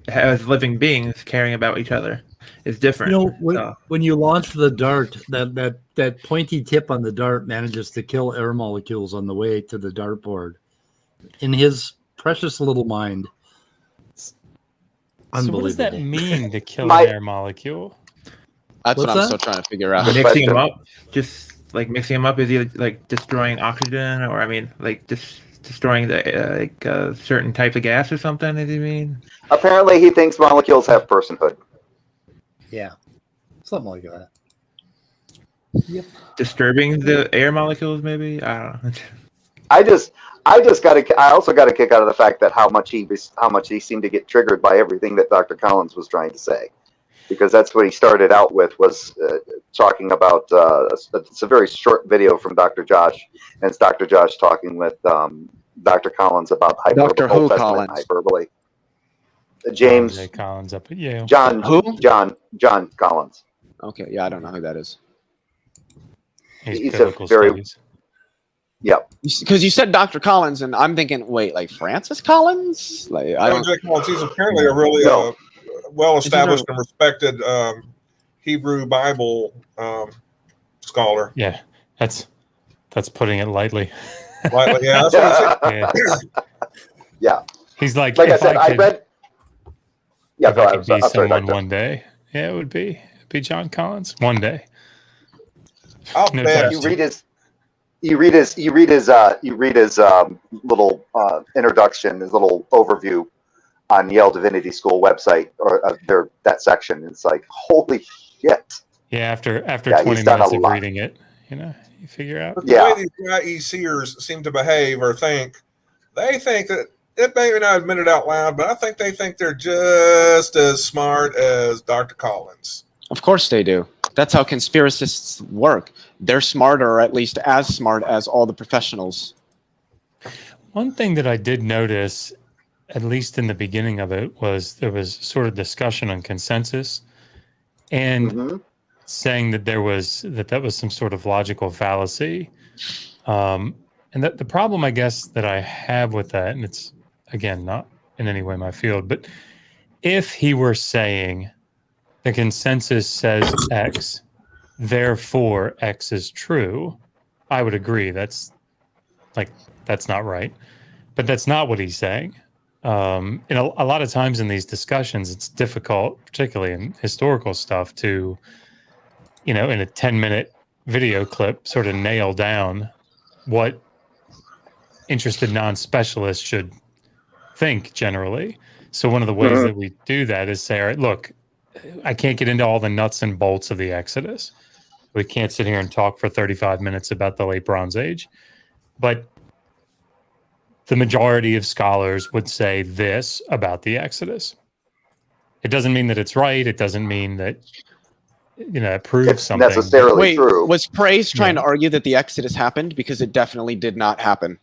as living beings caring about each other is different. You know, So, when you launch the dart, that pointy tip on the dart manages to kill air molecules on the way to the dartboard. In his precious little mind. So what does that Unbelievable. mean to kill My- an air molecule? That's what What's I'm that? still trying to figure out. Good mixing them question. up, just like mixing them up, is he like destroying oxygen, or I mean, like just destroying the certain type of gas or something? Does he mean? Apparently, he thinks molecules have personhood. Yeah. Something like that. Disturbing the air molecules, maybe? I don't know. I also got a kick out of the fact that how much he seemed to get triggered by everything that Dr. Collins was trying to say, because that's what he started out with, was talking about. It's a very short video from Dr. Josh, and it's Dr. Josh talking with Dr. Collins about Dr. Who Old Testament Collins? hyperbole. James J. Collins up at Yale. John Who? John Collins. Okay, yeah, I don't know who that is. He's a biblical very- studies. Yep. Because you said Dr. Collins, and I'm thinking, wait, like Francis Collins? Like I John don't. J. Collins, he's apparently a really No. well-established and respected Hebrew Bible scholar. Yeah, that's putting it lightly. Lightly, yeah, that's what he said. Yeah. Yeah. He's like Like I if said, I could, read. Yeah, if go I ahead. could be I'm sorry, someone Doctor. one day, yeah, it would be John Collins one day. I'll No bet. doubt. You read his little introduction, his little overview on Yale Divinity School website, or that section. It's like, holy shit. Yeah, after Yeah, 20 he's done minutes a of lot. reading it, you figure out. But the Yeah. way these seers seem to behave or think, they think that it may not admit it out loud, but I think they think they're just as smart as Dr. Collins. Of course they do. That's how conspiracists work. They're smarter, or at least as smart as all the professionals. One thing that I did notice, at least in the beginning of it, was there was sort of discussion on consensus and Mhm. saying that that was some sort of logical fallacy. And that the problem, I guess, that I have with that, and it's again not in any way my field, but if he were saying the consensus says X, therefore X is true, I would agree. That's not right. But that's not what he's saying. A lot of times in these discussions, it's difficult, particularly in historical stuff, to, in a 10-minute video clip, sort of nail down what interested non-specialists should think generally. So one of the ways that we do that is say, all right, look, I can't get into all the nuts and bolts of the Exodus. We can't sit here and talk for 35 minutes about the late Bronze Age. But the majority of scholars would say this about the Exodus. It doesn't mean that it's right. It doesn't mean that, it proves It's something. necessarily Wait, true. was Praise trying to argue that the Exodus happened? Because it definitely did not happen.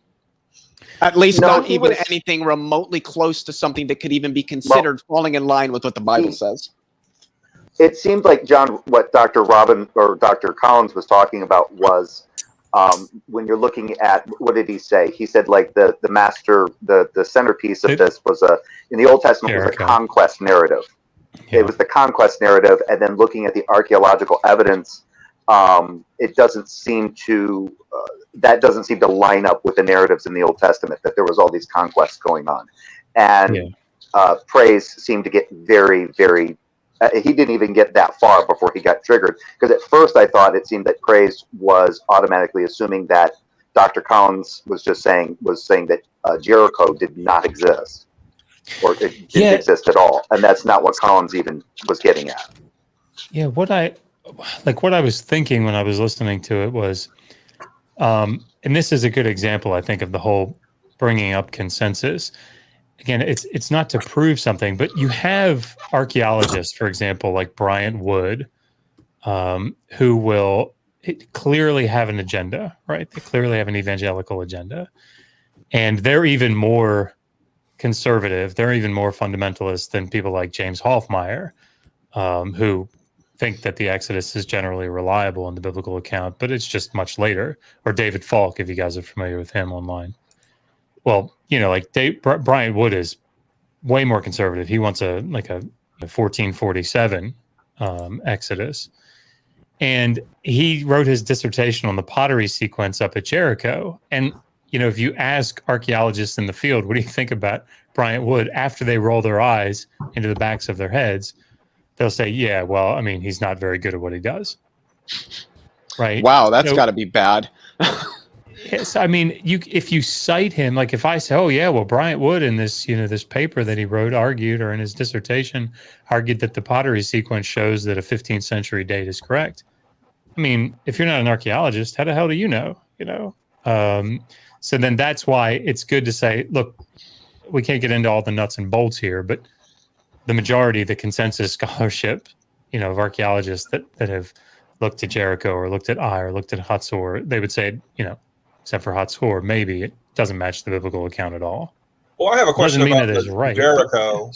At least No, not he even was- anything remotely close to something that could even be considered falling in line with what the Bible says. It seems like, John, what Dr. Robin or Dr. Collins was talking about was when you're looking at, what did he say? He said like the centerpiece of this was in the Old Testament was a Jericho. conquest narrative. Yeah. It was the conquest narrative, and then looking at the archaeological evidence, it doesn't seem to line up with the narratives in the Old Testament that there was all these conquests going on, and Praise seemed to get very, very. He didn't even get that far before he got triggered, because at first I thought it seemed that Praise was automatically assuming that Dr. Collins was saying that Jericho did not exist, or it didn't exist at all, and that's not what Collins even was getting at. Yeah, what I was thinking when I was listening to it was, and this is a good example, I think, of the whole bringing up consensus. Again, it's not to prove something, but you have archaeologists, for example, like Bryant Wood, who will clearly have an agenda, right? They clearly have an evangelical agenda, and they're even more conservative. They're even more fundamentalist than people like James Hoffmeyer, who think that the Exodus is generally reliable in the biblical account, but it's just much later. Or David Falk, if you guys are familiar with him online. Well, like Bryant Wood is way more conservative. He wants a 1447 Exodus. And he wrote his dissertation on the pottery sequence up at Jericho. And, if you ask archaeologists in the field, what do you think about Bryant Wood after they roll their eyes into the backs of their heads, they'll say, yeah, well, I mean, he's not very good at what he does. Right. Wow, that's got to be bad. Yes, I mean, if you cite him, like if I say, oh yeah, well, Bryant Wood in this, this paper that he wrote argued, or in his dissertation argued that the pottery sequence shows that a 15th century date is correct. I mean, if you're not an archaeologist, how the hell do you know? So then that's why it's good to say, look, we can't get into all the nuts and bolts here, but the majority, the consensus scholarship, of archaeologists that have looked at Jericho or looked at Ai or looked at Hatzor, they would say, except for Hatzor, maybe it doesn't match the biblical account at all. Well, I have a question about right, Jericho,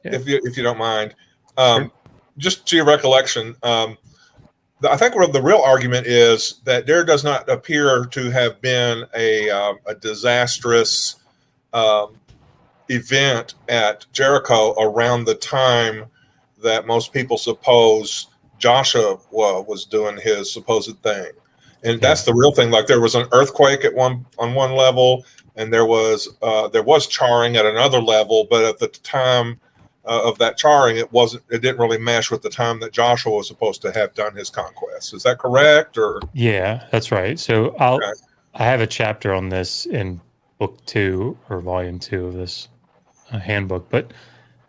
yeah. if you don't mind. Sure. Just to your recollection, I think the real argument is that there does not appear to have been a disastrous event at Jericho around the time that most people suppose Joshua was doing his supposed thing. And that's the real thing. Like there was an earthquake on one level, and there was charring at another level, but at the time of that charring, it didn't really mesh with the time that Joshua was supposed to have done his conquest. Is that correct? Or yeah, that's right. So I have a chapter on this in book 2 or volume 2 of this handbook, but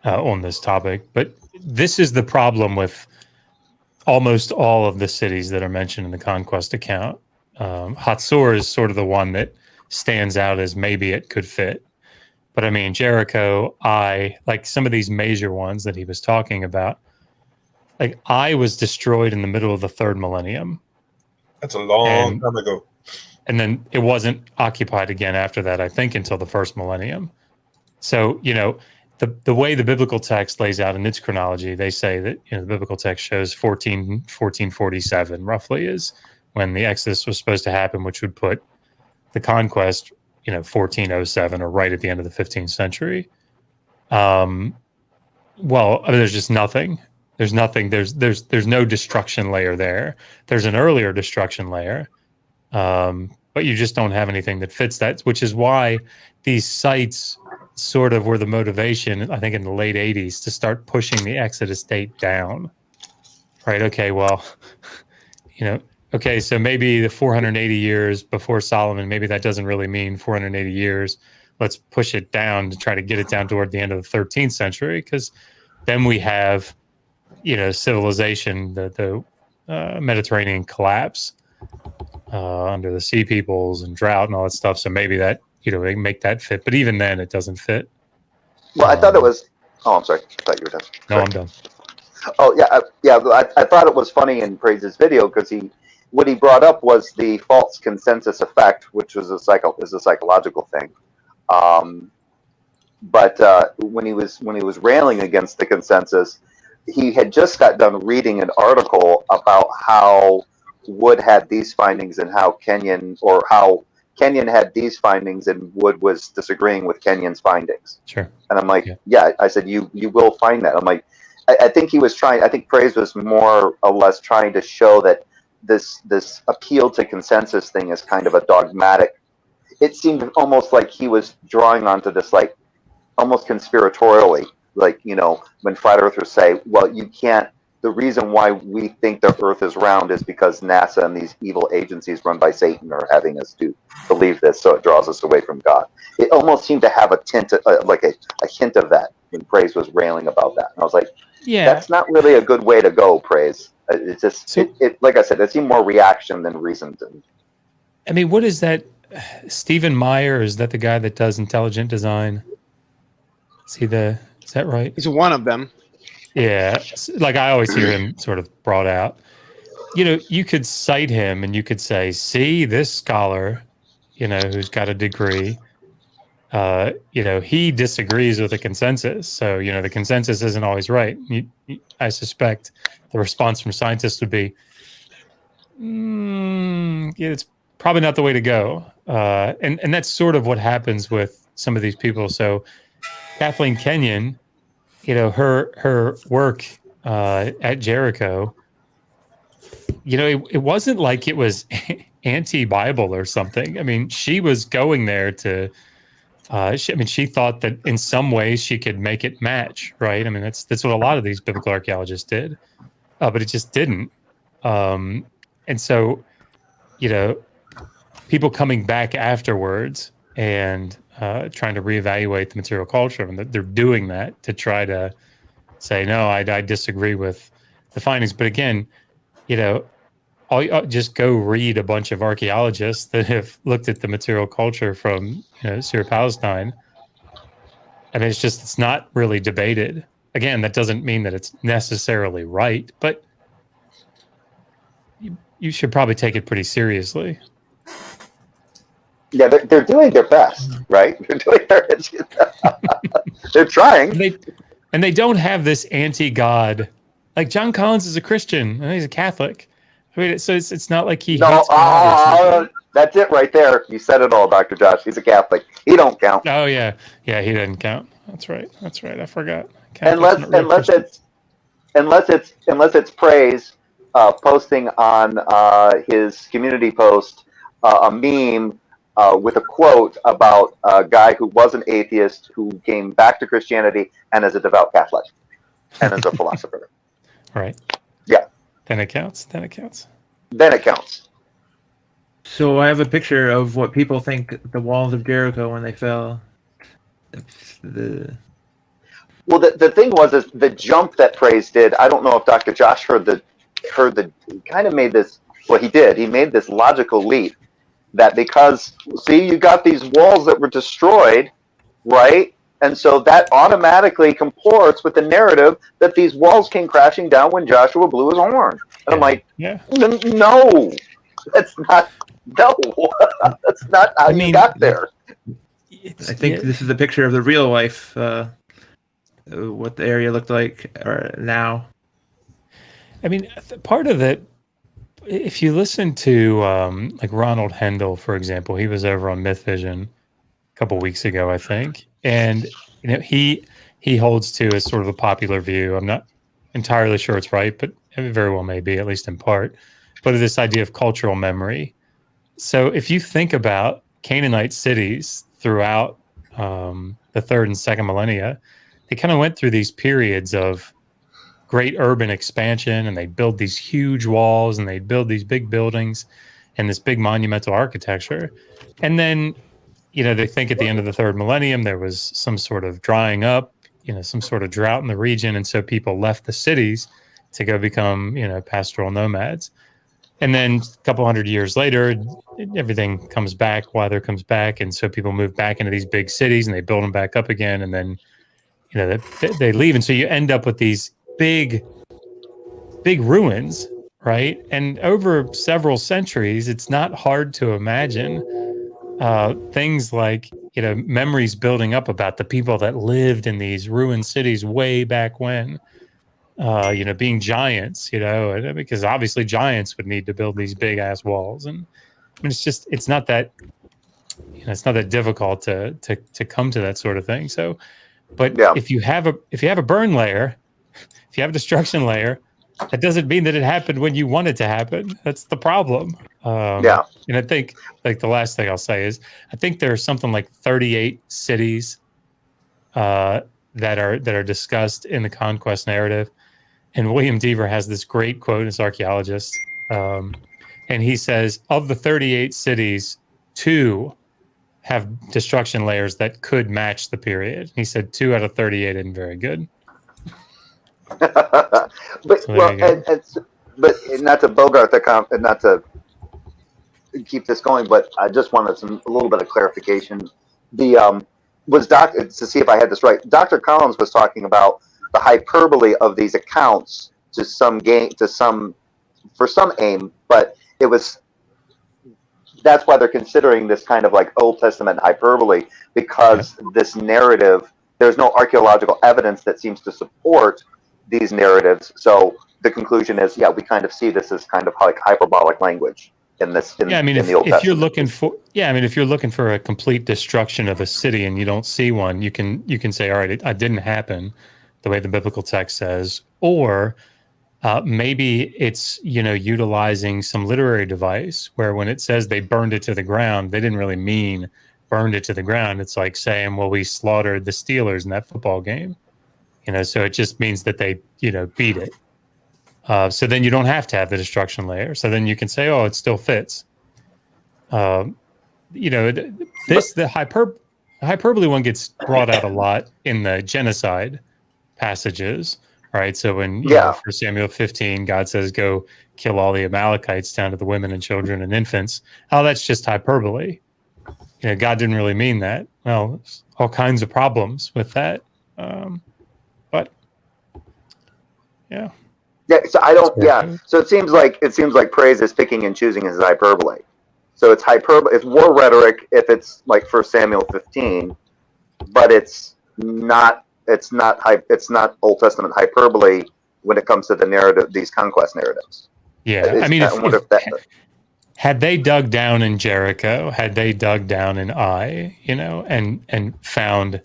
on this topic. But this is the problem with almost all of the cities that are mentioned in the conquest account. Hatzor is sort of the one that stands out as maybe it could fit. But I mean, Jericho, Ai, like some of these major ones that he was talking about, like Ai was destroyed in the middle of the 3rd millennium. That's a long time ago. And then it wasn't occupied again after that, I think, until the 1st millennium. So, the way the biblical text lays out in its chronology, they say that the biblical text shows 1447 roughly is when the Exodus was supposed to happen, which would put the conquest 1407 or right at the end of the 15th century. Well, I mean, there's just nothing. There's nothing. There's no destruction layer there. There's an earlier destruction layer, but you just don't have anything that fits that, which is why these sites sort of were the motivation, I think, in the late 80s to start pushing the Exodus date down. Right? Okay, well, okay, so maybe the 480 years before Solomon, maybe that doesn't really mean 480 years. Let's push it down to try to get it down toward the end of the 13th century, because then we have, civilization, the Mediterranean collapse under the sea peoples and drought and all that stuff. So maybe that, make that fit. But even then, it doesn't fit. Well, I thought it was. Oh, I'm sorry. I thought you were done. No, I'm done. Oh, yeah. I thought it was funny in Praise's video because what he brought up was the false consensus effect, which was a psychological thing. But when he was railing against the consensus, he had just got done reading an article about how Wood had these findings and how Kenyon had these findings and Wood was disagreeing with Kenyon's findings. Sure. And I'm like, yeah, I said, you will find that. I'm like, I think he was trying. I think Praise was more or less trying to show that this appeal to consensus thing is kind of a dogmatic. It seemed almost like he was drawing onto this, like almost conspiratorially, like when flat earthers say, "Well, you can't." The reason why we think the Earth is round is because NASA and these evil agencies run by Satan are having us to believe this, so it draws us away from God. It almost seemed to have a tint, like a hint of that when Praise was railing about that. And I was like, yeah, that's not really a good way to go, Praise. It's just, like I said, it seemed more reaction than reason. I mean, what is that? Stephen Meyer, is that the guy that does intelligent design? Is that right? He's one of them. Yeah, like I always hear him sort of brought out. You could cite him and you could say, see, this scholar, who's got a degree, he disagrees with the consensus. So, the consensus isn't always right. I suspect the response from scientists would be, it's probably not the way to go. And that's sort of what happens with some of these people. So Kathleen Kenyon, her work at Jericho, it wasn't like it was anti-Bible or something. I mean, she was going there to. She thought that in some ways she could make it match, right? I mean, that's what a lot of these biblical archaeologists did, but it just didn't. And so, people coming back afterwards and trying to reevaluate the material culture, and they're doing that to try to say, no, I disagree with the findings. But again, just go read a bunch of archaeologists that have looked at the material culture from Syria, Palestine. I mean, it's not really debated. Again, that doesn't mean that it's necessarily right, but you should probably take it pretty seriously. Yeah, they're doing their best, right? They're doing they're trying. And they don't have this anti-God. Like John Collins is a Christian and he's a Catholic. I mean, so it's not like he hates God. That's it right there. You said it all, Dr. Josh. He's a Catholic. He don't count. Oh yeah, he doesn't count. That's right. I forgot. Unless it's praise, posting on his community post a meme with a quote about a guy who was an atheist who came back to Christianity and is a devout Catholic and is a philosopher. Right. Yeah. Then it counts. So I have a picture of what people think the walls of Jericho when they fell. Well, the thing is the jump that Praise did. I don't know if Dr. Josh heard the kind of made this. Well, he did. He made this logical leap that because you got these walls that were destroyed, right? And so that automatically comports with the narrative that these walls came crashing down when Joshua blew his horn. And I'm like, no, that's not. No, that's not how you got there. I think this is a picture of the real life, what the area looked like now. I mean, part of it, if you listen to like Ronald Hendel, for example, he was over on Myth Vision a couple weeks ago, I think. And, he holds to as sort of a popular view. I'm not entirely sure it's right, but it very well may be, at least in part. But this idea of cultural memory. So if you think about Canaanite cities throughout the third and second millennia, they kind of went through these periods of great urban expansion, and they'd build these huge walls and they'd build these big buildings and this big monumental architecture. And then, they think at the end of the third millennium, there was some sort of drying up, some sort of drought in the region. And so people left the cities to go become, pastoral nomads. And then a couple hundred years later, everything comes back, weather comes back. And so people move back into these big cities and they build them back up again. And then, they leave. And so you end up with these big ruins, right? And over several centuries, it's not hard to imagine things like, memories building up about the people that lived in these ruined cities way back when, being giants, because obviously giants would need to build these big ass walls. And I mean, it's not that, it's not that difficult to come to that sort of thing. So, but if you have a burn layer, if you have a destruction layer, that doesn't mean that it happened when you want it to happen. That's the problem. And I think, like, the last thing I'll say is, I think there are something like 38 cities that are discussed in the conquest narrative. And William Deaver has this great quote as archaeologist. And he says, of the 38 cities, 2 have destruction layers that could match the period. He said 2 out of 38 isn't very good. But not to bogart and not to keep this going, but I just wanted a little bit of clarification. To see if I had this right. Dr. Collins was talking about the hyperbole of these accounts for some aim, but that's why they're considering this kind of like Old Testament hyperbole, because this narrative, there's no archaeological evidence that seems to support these narratives. So the conclusion is, we kind of see this as kind of like hyperbolic language. in this. In, yeah, I mean, in the Old if you're Testament. looking for, yeah, I mean, if you're looking for a complete destruction of a city and you don't see one, you can say, all right, it didn't happen the way the biblical text says, or maybe it's, you know, utilizing some literary device where when it says they burned it to the ground, they didn't really mean burned it to the ground. It's like saying, well, we slaughtered the Steelers in that football game, you know, so it just means that they, you know, beat it. So then you don't have to have the destruction layer. So then you can say, oh, it still fits. You know, the hyperbole one gets brought out a lot in the genocide passages, right? So when, you know, for Samuel 15, God says, go kill all the Amalekites down to the women and children and infants. Oh, that's just hyperbole. You know, God didn't really mean that. Well, there's all kinds of problems with that. But yeah. Yeah, so I don't. Yeah, so it seems like praise is picking and choosing his hyperbole. So it's hyperbole. It's war rhetoric if it's like 1 Samuel 15, but it's not. It's not Old Testament hyperbole when it comes to the narrative, these conquest narratives. Yeah, I mean, had they dug down in Jericho, had they dug down in Ai, you know, and found,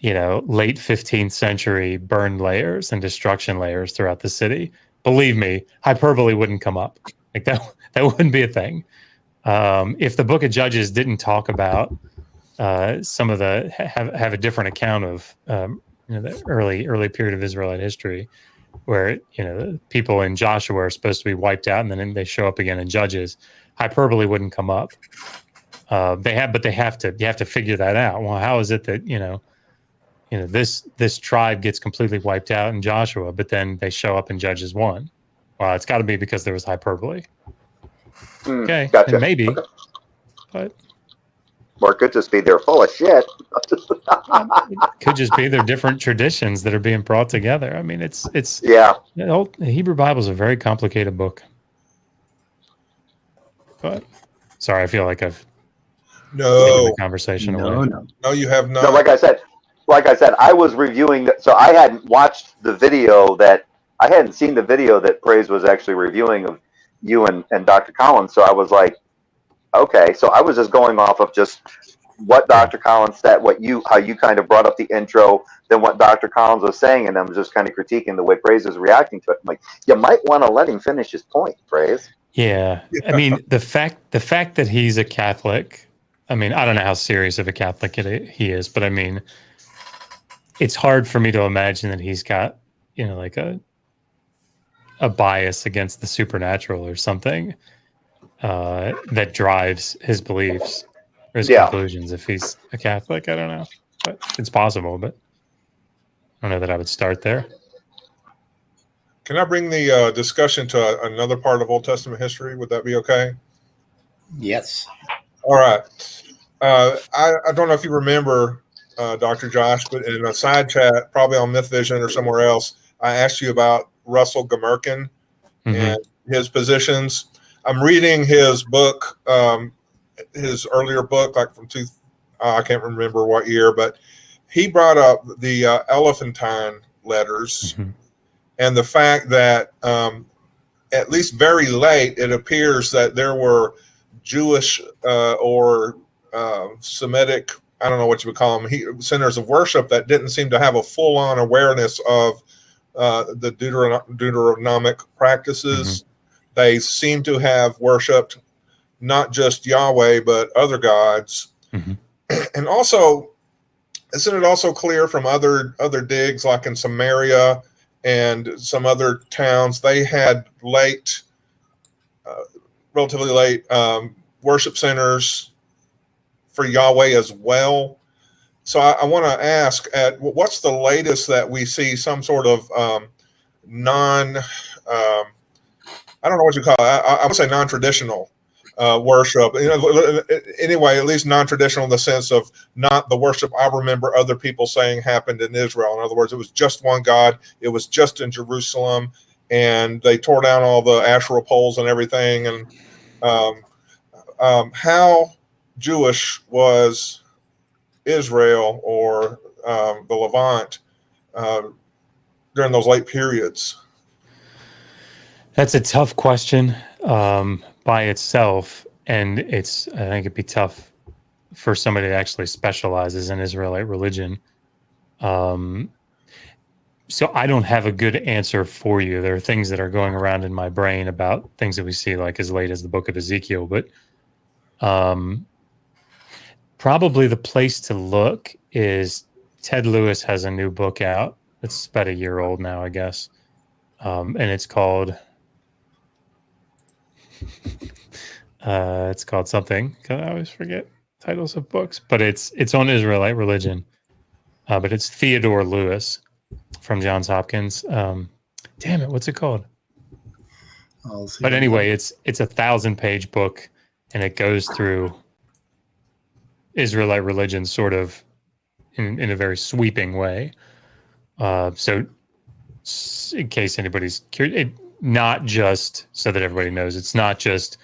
you know, late 15th century burned layers and destruction layers throughout the city, believe me, hyperbole wouldn't come up. Like that wouldn't be a thing. If the Book of Judges didn't talk about some of the have a different account of you know, the early period of Israelite history, where, you know, people in Joshua are supposed to be wiped out, and then they show up again in Judges, hyperbole wouldn't come up. But you have to figure that out. Well, how is it that, you know, this tribe gets completely wiped out in Joshua, but then they show up in Judges 1? Well, it's got to be because there was hyperbole. Okay, gotcha. and maybe, but. Or it could just be they're full of shit. It could just be they're different traditions that are being brought together. I mean, it's yeah. The Hebrew Bible is a very complicated book. But sorry, I feel like I've taken the conversation away. No, you have not. No, like I said, I was reviewing. So I hadn't watched the video I hadn't seen the video that Praise was actually reviewing of you and Dr. Collins. So I was like, okay, so I was just going off of just what Dr. Collins said, how you kind of brought up the intro, then what Dr. Collins was saying, and I'm just kind of critiquing the way Praise is reacting to it. I'm like, you might want to let him finish his point, Praise. Yeah, I mean, the fact that he's a Catholic, I mean, I don't know how serious of a Catholic he is, but I mean, it's hard for me to imagine that he's got, you know, like a bias against the supernatural or something. That drives his beliefs or his conclusions if he's a Catholic. I don't know, but it's possible, but I don't know that I would start there. Can I bring the discussion to another part of Old Testament history? Would that be okay? Yes. All right. I don't know if you remember, Dr. Josh, but in a side chat, probably on Myth Vision or somewhere else, I asked you about Russell Gamerkin and his positions. I'm reading his book, his earlier book, like from I can't remember what year, but he brought up the Elephantine letters and the fact that at least very late, it appears that there were Jewish or Semitic, I don't know what you would call them, centers of worship that didn't seem to have a full-on awareness of the Deuteronomic practices. They seem to have worshipped not just Yahweh, but other gods. And also, isn't it also clear from other digs, like in Samaria and some other towns, they had relatively late worship centers for Yahweh as well. So I want to ask, what's the latest that we see some sort of I don't know what you call it. I would say non-traditional worship. You know, anyway, at least non-traditional in the sense of not the worship I remember other people saying happened in Israel. In other words, it was just one God. It was just in Jerusalem, and they tore down all the Asherah poles and everything. And how Jewish was Israel or the Levant during those late periods? That's a tough question by itself, and I think it'd be tough for somebody that actually specializes in Israelite religion. So I don't have a good answer for you. There are things that are going around in my brain about things that we see like as late as the book of Ezekiel, but probably the place to look is Ted Lewis has a new book out. It's about a year old now, I guess. And it's called something. I always forget titles of books, but it's on Israelite religion. But it's Theodore Lewis from Johns Hopkins. Damn it, what's it called? But anyway, it's a 1,000-page book, and it goes through Israelite religion sort of in a very sweeping way. So in case anybody's curious, not just so that everybody knows, it's not just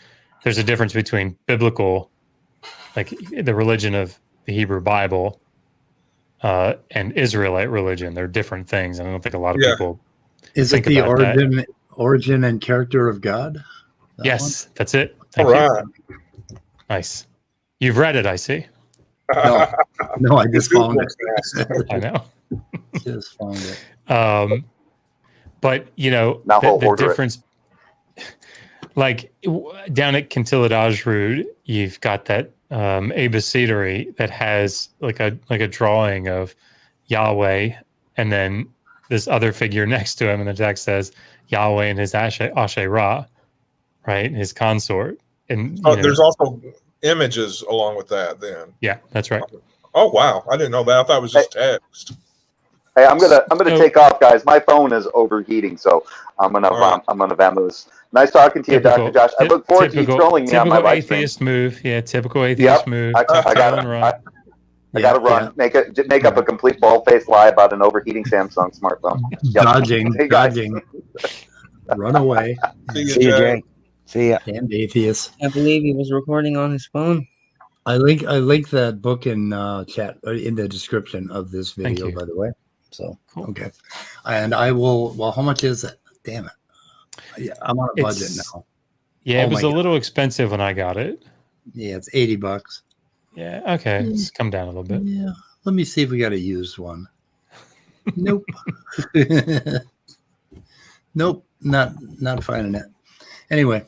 there's a difference between biblical, like the religion of the Hebrew Bible, and Israelite religion. They're different things, and I don't think a lot of people think about the origin and character of God? Yes, that's it. All right. Nice. You've read it, I see. No, I just found it. I know. Just found it. But the difference, like down at Kintillet Ajrud, you've got that abecedary that has like a drawing of Yahweh, and then this other figure next to him, and the text says Yahweh and his Asherah, right, his consort. And there's also images along with that. Then that's right. Oh wow, I didn't know that. I thought it was just text. Hey, I'm gonna take off, guys. My phone is overheating, so I'm gonna vamoose. Nice talking to you, Dr. Josh. I look forward to you trolling me on my live stream. Atheist move. Yeah, typical atheist move. I gotta run. Yeah. Make up a complete bald-faced lie about an overheating Samsung smartphone. Dodging. Run away. See you, Jay. See ya. Damn atheist. I believe he was recording on his phone. I link that book in chat in the description of this video, by the way. So okay, and I will. Well, how much is it? Damn it! Yeah, I'm on a budget now. Yeah, it was a little expensive when I got it. Yeah, it's $80. Yeah, okay, it's come down a little bit. Yeah, let me see if we got a used one. Nope. Nope, not finding it. Anyway,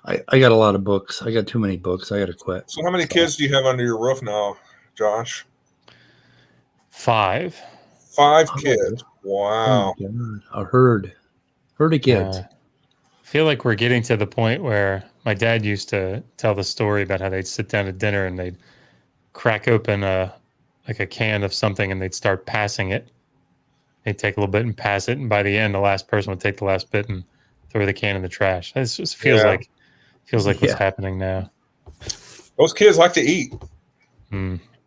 I got a lot of books. I got too many books. I got to quit. So how many kids do you have under your roof now, Josh? 5. 5 kids. Wow. Oh, God. A herd of kids. I feel like we're getting to the point where my dad used to tell the story about how they'd sit down at dinner and they'd crack open a can of something and they'd start passing it. They'd take a little bit and pass it, and by the end, the last person would take the last bit and throw the can in the trash. It just feels like what's happening now. Those kids like to eat.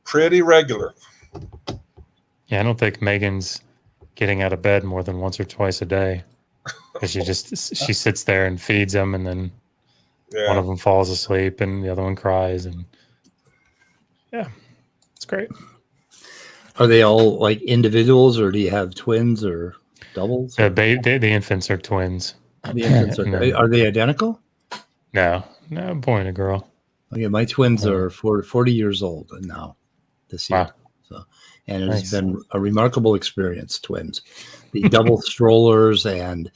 Pretty regular. Yeah, I don't think Megan's getting out of bed more than once or twice a day, because she sits there and feeds them, and then one of them falls asleep and the other one cries, and it's great. Are they all like individuals, or do you have twins or doubles? The infants are twins. The infants are they identical? No, a boy and a girl. Okay, my twins are 40 years old now this year. Wow. So, and it has been a remarkable experience, twins. The double strollers and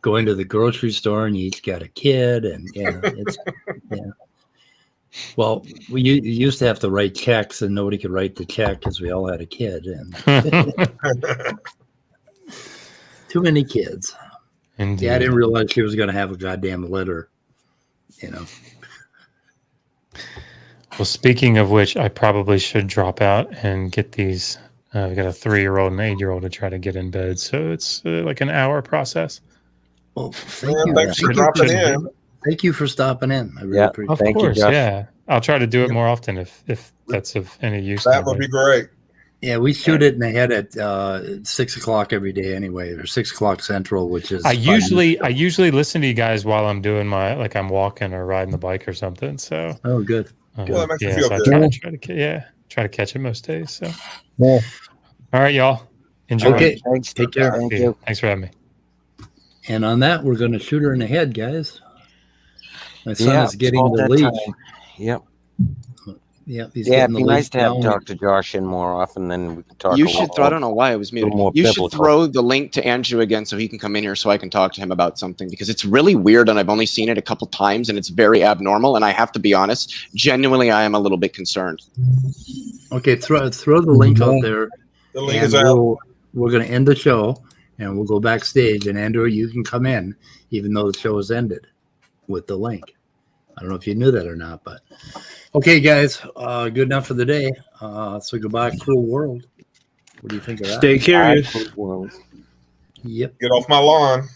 going to the grocery store, and you each got a kid, and it's Well, we used to have to write checks, and nobody could write the check because we all had a kid, and too many kids. Indeed. Yeah, I didn't realize she was going to have a goddamn litter. Well, speaking of which, I probably should drop out and get these. I've got a 3-year-old and an 8-year-old to try to get in bed, so it's like an hour process. Well, thank you. Thanks for dropping in. Thank you for stopping in. I really appreciate it. Of course, yeah. I'll try to do it more often if that's of any use. That would be great. Yeah, we shoot it in the head at 6 o'clock every day anyway, or 6 o'clock Central, which is. I usually listen to you guys while I'm doing I'm walking or riding the bike or something. So. Oh, good. Well, that makes me feel good. Try to catch it most days. So. Yeah. All right, y'all. Enjoy. Okay. Thanks. Take care. Thank you. Thanks for having me. And on that, we're going to shoot her in the head, guys. My son is it's getting about the that leash. time. Yep. Yeah, he's Yeah, getting it'd the be leash nice to have down. Dr. Josh in more often, then we can talk You a should little throw. I don't know why it was muted. more You should biblical. throw the link to Andrew again so he can come in here so I can talk to him about something because it's really weird and I've only seen it a couple times and it's very abnormal. And I have to be honest, genuinely, I am a little bit concerned. Okay, throw the link out there. The link And is out. we're going to end the show, and we'll go backstage. And Andrew, you can come in, even though the show has ended, with the link. I don't know if you knew that or not, but okay, guys, good enough for the day. So goodbye, cruel world. What do you think of that? Stay curious. Yep. Get off my lawn.